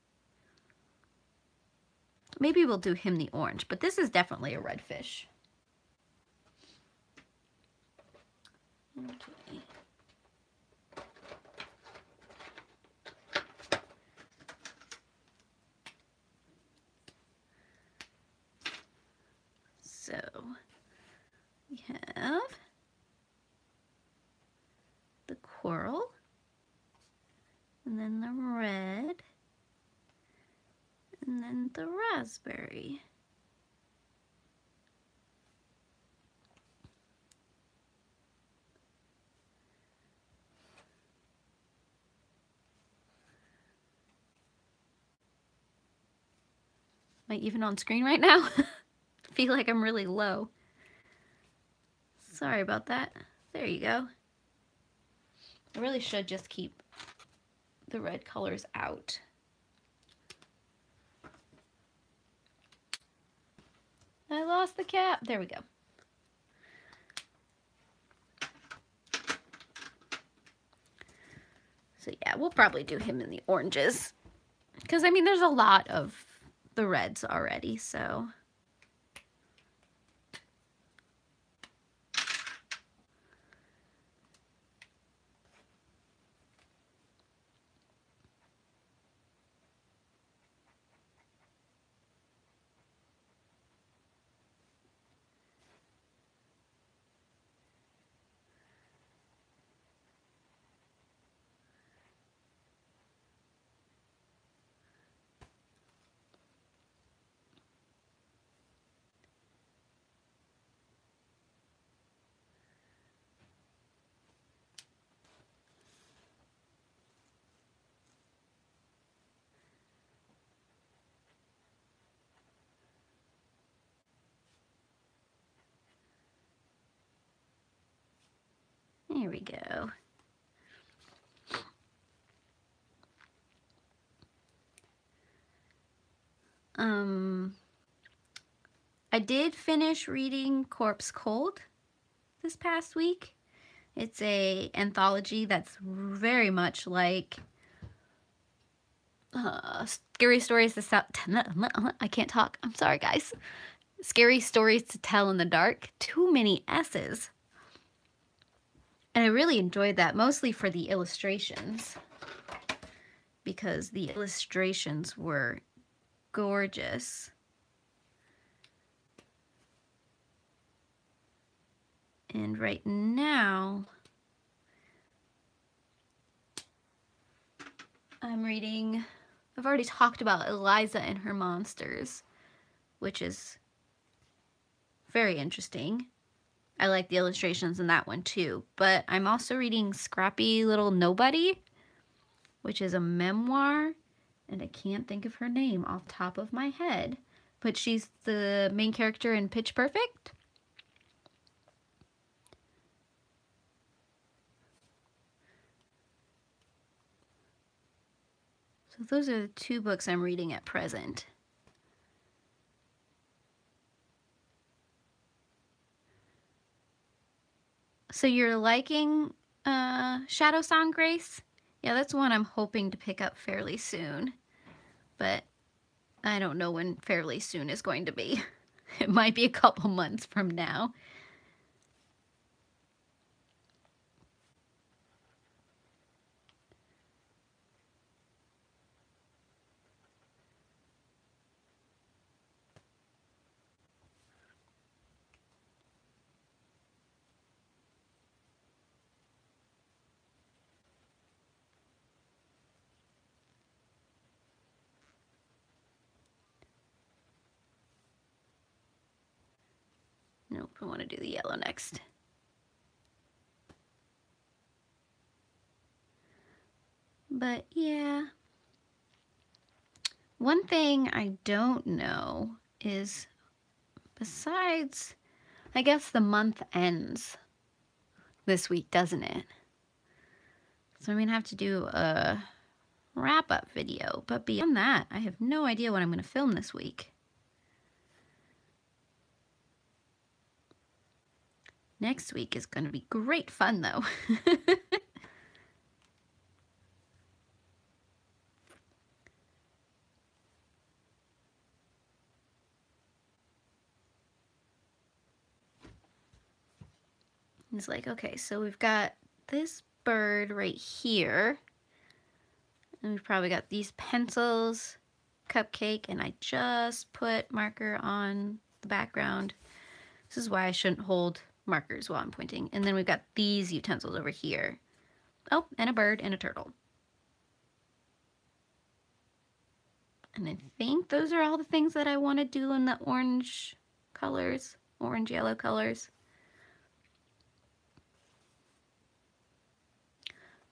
Maybe we'll do him the orange, but this is definitely a red fish. Okay. So we have the coral, and then the red, and then the raspberry. Am I even on screen right now? I feel like I'm really low. Sorry about that. There you go. I really should just keep the red colors out. I lost the cap. There we go. So yeah, we'll probably do him in the oranges. Because, I mean, there's a lot of the reds already, so. There we go. I did finish reading Corpse Cold this past week. It's a anthology that's very much like Scary Stories to Tell. I can't talk. I'm sorry, guys. Scary Stories to Tell in the Dark. Too many S's. And I really enjoyed that, mostly for the illustrations, because the illustrations were gorgeous. And right now, I'm reading, I've already talked about Eliza and Her Monsters, which is very interesting. I like the illustrations in that one too, but I'm also reading Scrappy Little Nobody, which is a memoir, and I can't think of her name off the top of my head, but she's the main character in Pitch Perfect. So those are the two books I'm reading at present. So you're liking Shadow Song, Grace? Yeah, that's one I'm hoping to pick up fairly soon. But I don't know when fairly soon is going to be. It might be a couple months from now. Nope, I want to do the yellow next. But yeah. One thing I don't know is, besides, I guess the month ends this week, doesn't it? So I'm going to have to do a wrap-up video. But beyond that, I have no idea what I'm going to film this week. Next week is going to be great fun, though. It's like, okay, so we've got this bird right here. And we've probably got these pencils, cupcake, and I just put marker on the background This is why I shouldn't hold markers while I'm pointing. And then we've got these utensils over here. Oh, and a bird and a turtle. And I think those are all the things that I want to do in the orange colors, orange yellow colors.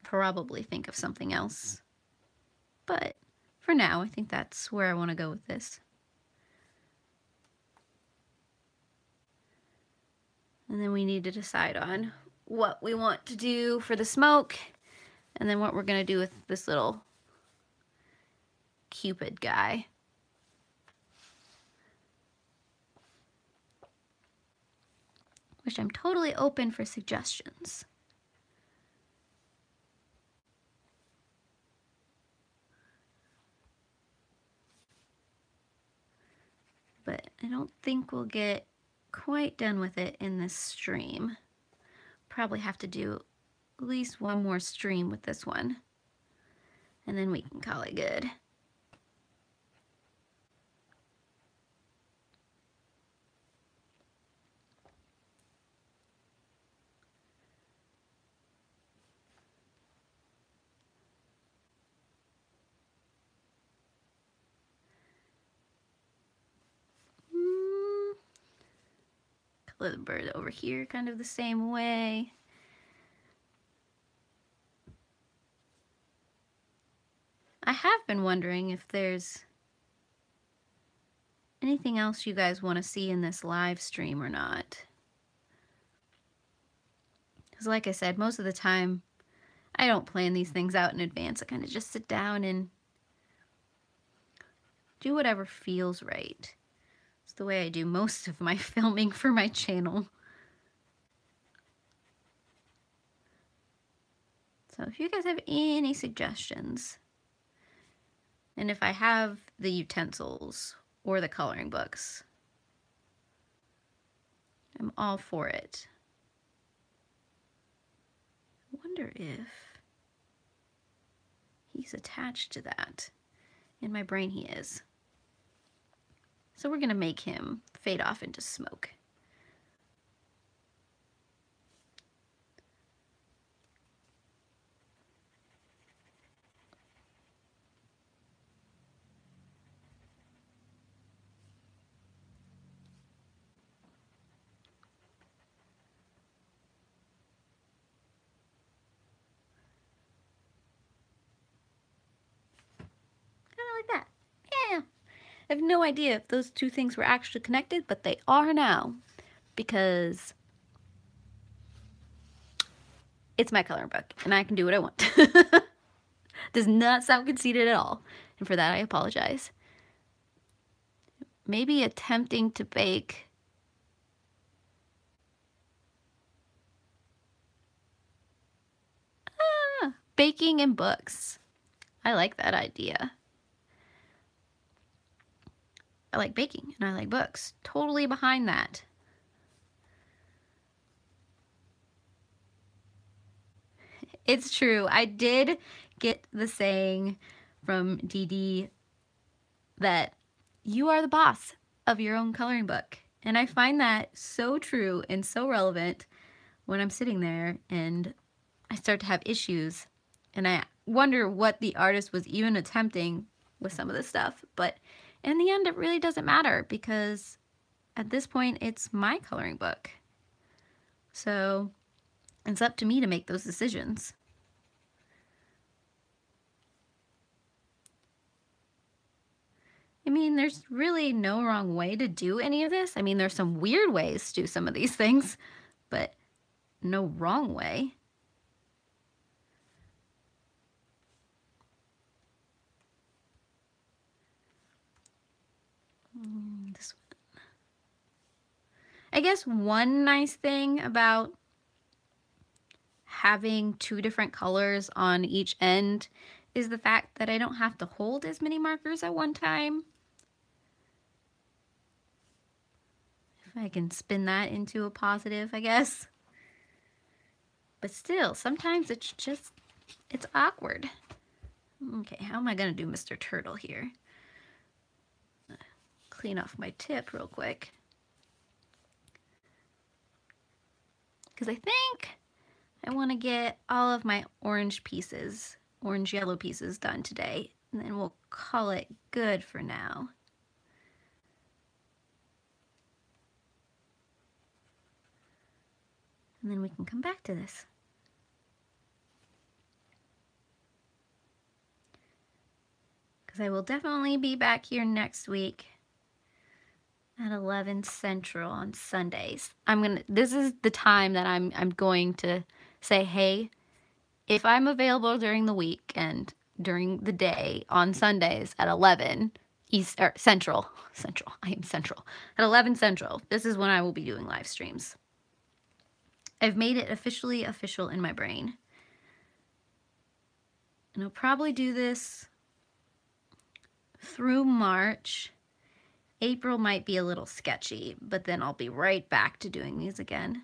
Probably think of something else. But for now, I think that's where I want to go with this. And then we need to decide on what we want to do for the smoke, and then what we're going to do with this little Cupid guy. Which I'm totally open for suggestions. But I don't think we'll get quite done with it in this stream. Probably have to do at least one more stream with this one, and then we can call it good. Color the bird over here kind of the same way. I have been wondering if there's anything else you guys want to see in this live stream or not. Because like I said, most of the time I don't plan these things out in advance. I kind of just sit down and do whatever feels right. It's the way I do most of my filming for my channel. So if you guys have any suggestions, and if I have the utensils or the coloring books, I'm all for it. I wonder if he's attached to that. In my brain he is. So we're gonna make him fade off into smoke. Like that. Yeah. I have no idea if those two things were actually connected, but they are now, because it's my coloring book and I can do what I want. Does not sound conceited at all, and for that I apologize. Maybe attempting to bake baking in books. I like that idea. I like baking and I like books. Totally behind that. It's true. I did get the saying from Dee Dee that you are the boss of your own coloring book. And I find that so true and so relevant when I'm sitting there and I start to have issues and I wonder what the artist was even attempting with some of this stuff. But in the end, it really doesn't matter, because at this point, it's my coloring book. So it's up to me to make those decisions. I mean, there's really no wrong way to do any of this. I mean, there's some weird ways to do some of these things, but no wrong way. This one. I guess one nice thing about having two different colors on each end is the fact that I don't have to hold as many markers at one time. If I can spin that into a positive, I guess. But still, sometimes it's awkward. Okay, how am I gonna do Mr. Turtle here? Clean off my tip real quick. because I think I want to get all of my orange yellow pieces done today, and then we'll call it good for now. And then we can come back to this. Because I will definitely be back here next week at 11 Central on Sundays. This is the time that I'm going to say, hey, if I'm available during the week and during the day on Sundays at 11 Central, I am Central, at 11 Central, this is when I will be doing live streams. I've made it officially official in my brain. And I'll probably do this through March. April might be a little sketchy, but then I'll be right back to doing these again.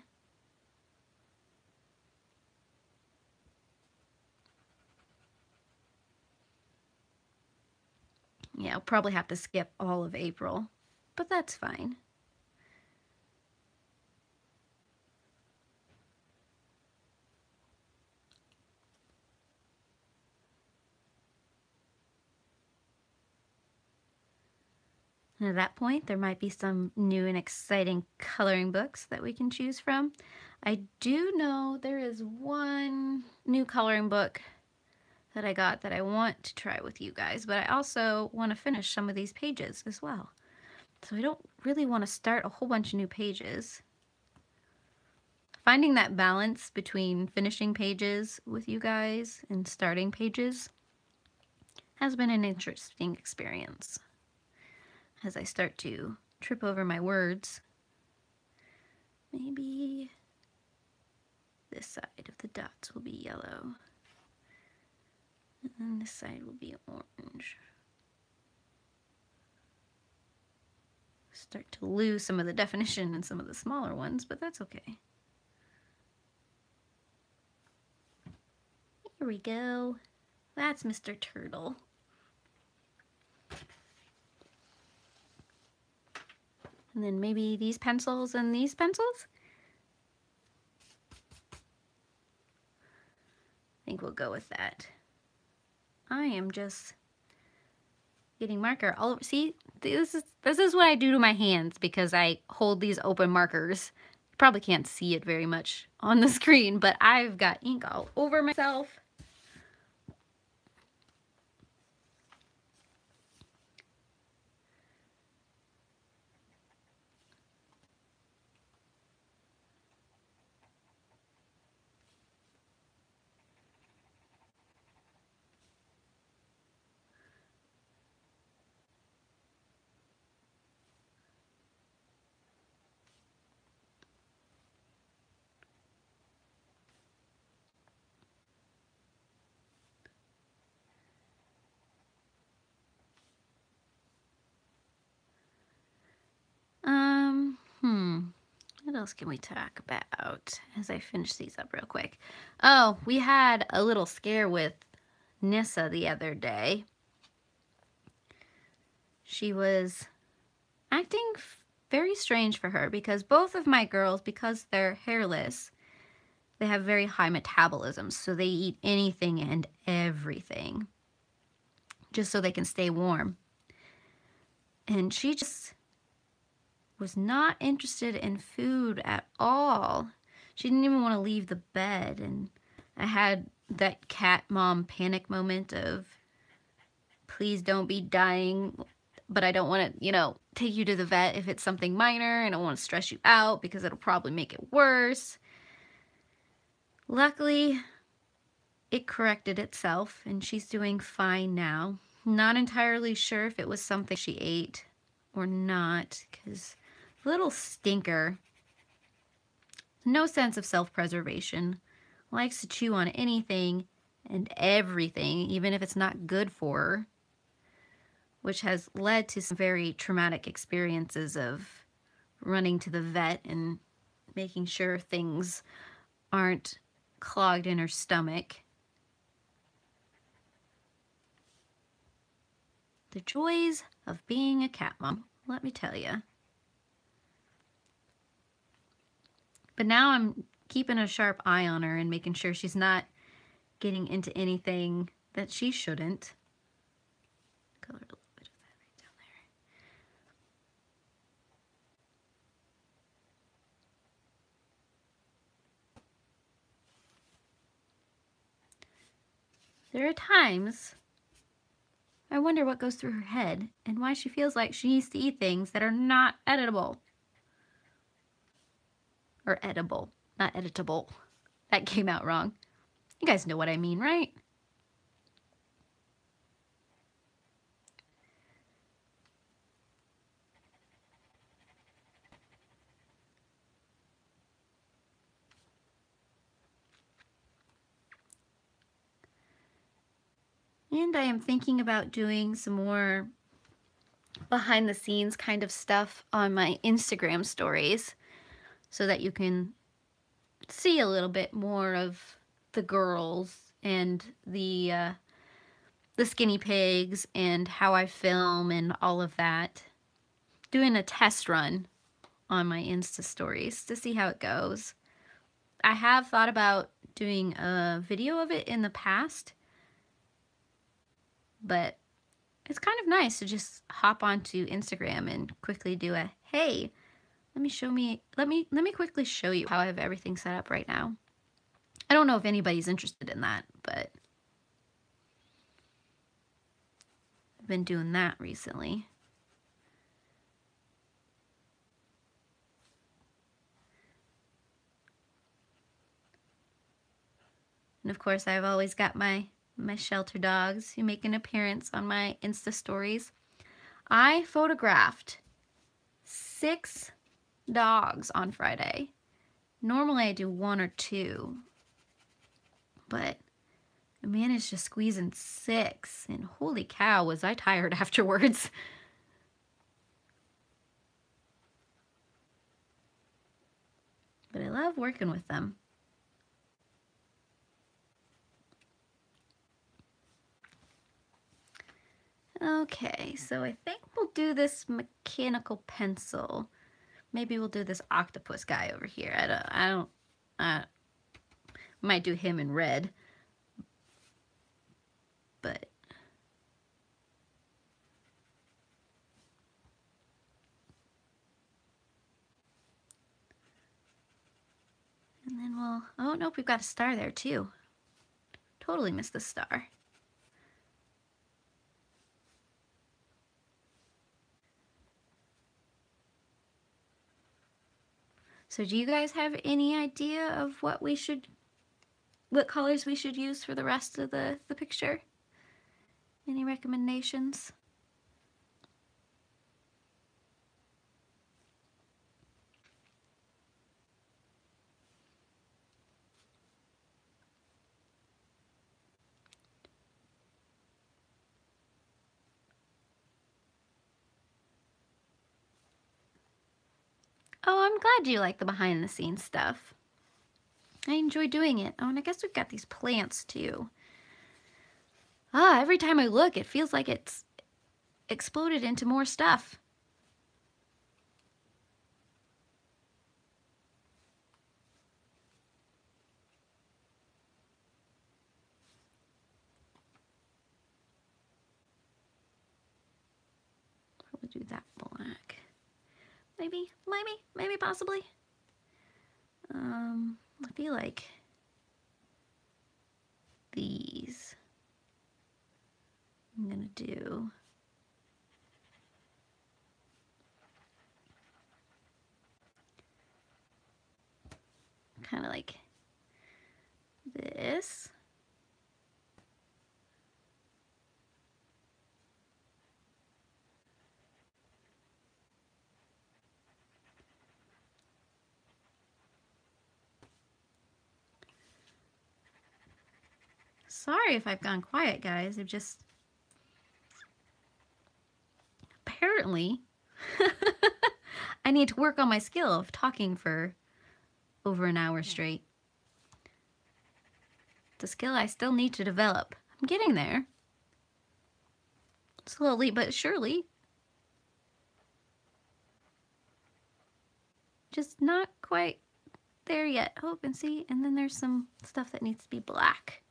Yeah, I'll probably have to skip all of April, but that's fine. And at that point, there might be some new and exciting coloring books that we can choose from. I do know there is one new coloring book that I got that I want to try with you guys, but I also want to finish some of these pages as well. So I don't really want to start a whole bunch of new pages. Finding that balance between finishing pages with you guys and starting pages has been an interesting experience. As I start to trip over my words, maybe this side of the dots will be yellow, and then this side will be orange. Start to lose some of the definition in some of the smaller ones, but that's okay. Here we go. That's Mr. Turtle. And then maybe these pencils and these pencils. I think we'll go with that. I am just getting marker all over. See, this is what I do to my hands because I hold these open markers. You probably can't see it very much on the screen, but I've got ink all over myself. What else can we talk about as I finish these up real quick? Oh, we had a little scare with Nissa the other day. She was acting very strange for her because both of my girls, because they're hairless, they have very high metabolism, so they eat anything and everything just so they can stay warm. And she just was not interested in food at all. She didn't even want to leave the bed, and I had that cat mom panic moment of, please don't be dying, but I don't want to, you know, take you to the vet if it's something minor, and I don't want to stress you out because it'll probably make it worse. Luckily, it corrected itself, and she's doing fine now. Not entirely sure if it was something she ate or not, because little stinker, no sense of self-preservation, likes to chew on anything and everything, even if it's not good for her, which has led to some very traumatic experiences of running to the vet and making sure things aren't clogged in her stomach. The joys of being a cat mom, let me tell you. But now I'm keeping a sharp eye on her and making sure she's not getting into anything that she shouldn't. Colored a little bit of that right down there. There are times I wonder what goes through her head and why she feels like she needs to eat things that are not editable. Or edible, not editable. That came out wrong. You guys know what I mean, right? And I am thinking about doing some more behind the scenes kind of stuff on my Instagram stories so that you can see a little bit more of the girls and the skinny pigs and how I film and all of that. Doing a test run on my Insta stories to see how it goes. I have thought about doing a video of it in the past, but it's kind of nice to just hop onto Instagram and quickly do a, hey, let me quickly show you how I have everything set up right now. I don't know if anybody's interested in that, but I've been doing that recently. And of course, I've always got my shelter dogs who make an appearance on my Insta stories. I photographed 6 dogs on Friday. Normally I do 1 or 2, but I managed to squeeze in 6, and holy cow, was I tired afterwards. But I love working with them. Okay, so I think we'll do this mechanical pencil. Maybe we'll do this octopus guy over here. I might do him in red, but and then we'll, oh nope, we've got a star there too. Totally missed the star. So do you guys have any idea of what colors we should use for the rest of the picture? Any recommendations? Oh, I'm glad you like the behind the scenes stuff. I enjoy doing it. Oh, and I guess we've got these plants too. Ah, every time I look, it feels like it's exploded into more stuff. Probably do that black. Maybe, possibly. I feel like these I'm gonna do kind of like this. Sorry if I've gone quiet, guys. I've just apparently I need to work on my skill of talking for over an hour straight. It's a skill I still need to develop. I'm getting there. Slowly but surely. Just not quite there yet. Oh, and see, and then there's some stuff that needs to be black.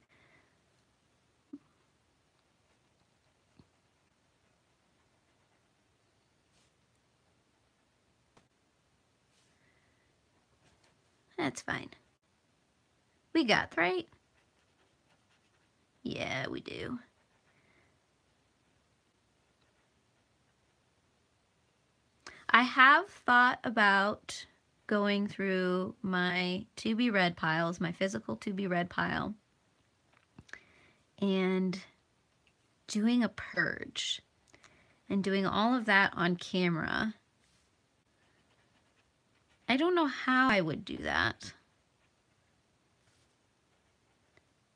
That's fine. We got, right? Yeah, we do. I have thought about going through my to be read piles, my physical to be read pile, and doing a purge and doing all of that on camera. I don't know how I would do that.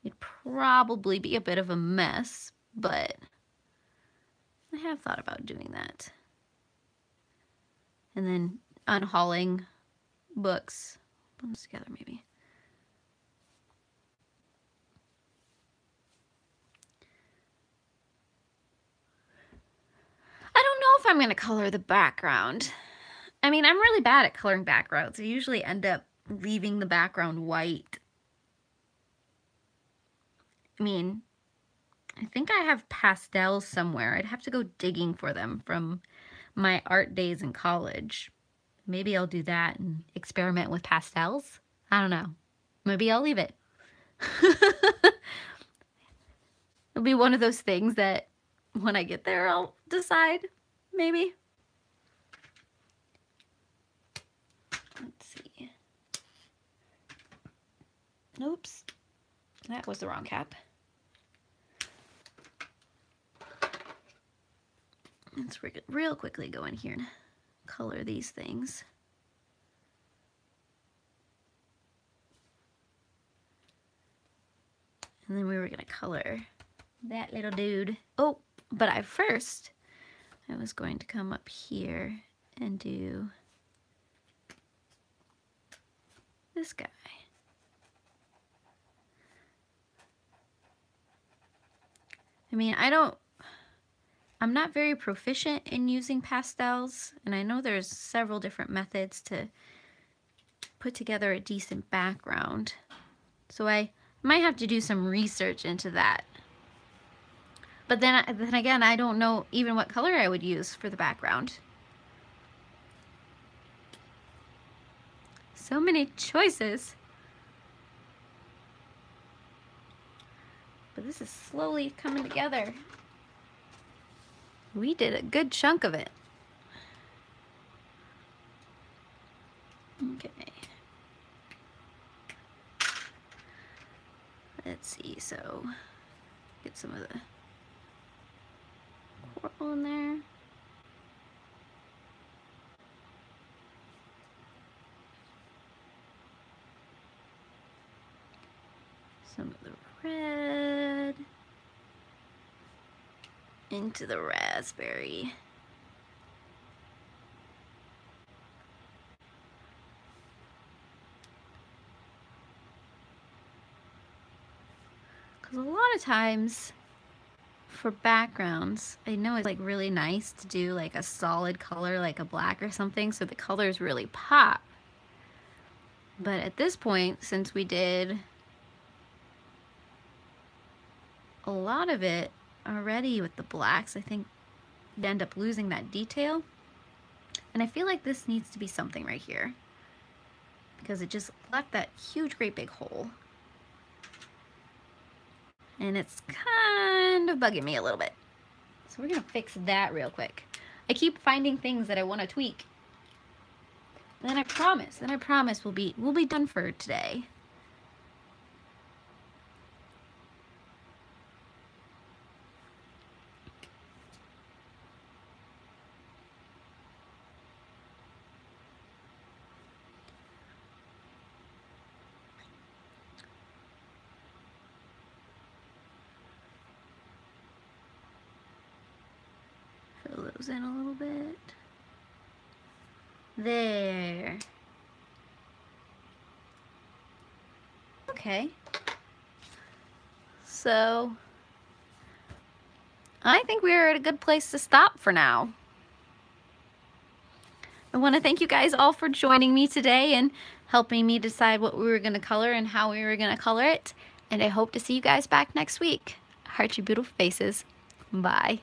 It'd probably be a bit of a mess, but I have thought about doing that. And then unhauling books. Put them together maybe. I don't know if I'm going to color the background. I mean, I'm really bad at coloring backgrounds. I usually end up leaving the background white. I mean, I think I have pastels somewhere. I'd have to go digging for them from my art days in college. Maybe I'll do that and experiment with pastels. I don't know. Maybe I'll leave it. It'll be one of those things that when I get there, I'll decide. Maybe. Let's see. Oops. That was the wrong cap. Let's real quickly go in here and color these things. And then we were gonna color that little dude. Oh, but I was going to come up here and do this guy. I mean, I'm not very proficient in using pastels, and I know there's several different methods to put together a decent background. So I might have to do some research into that. But then again, I don't know even what color I would use for the background. So many choices. But this is slowly coming together. We did a good chunk of it. Okay. Let's see, so get some of the coral in there. Some of the red into the raspberry. Because a lot of times for backgrounds, I know it's like really nice to do like a solid color like a black or something so the colors really pop. But at this point, since we did a lot of it already with the blacks, I think you'd end up losing that detail. And I feel like this needs to be something right here because it just left that huge great big hole. And it's kind of bugging me a little bit. So we're gonna fix that real quick. I keep finding things that I want to tweak. And then I promise we'll be done for today. Fill those in a little bit. There. Okay. So I think we're at a good place to stop for now. I want to thank you guys all for joining me today, and helping me decide what we were going to color and how we were going to color it. And I hope to see you guys back next week. Heart your beautiful faces. Bye.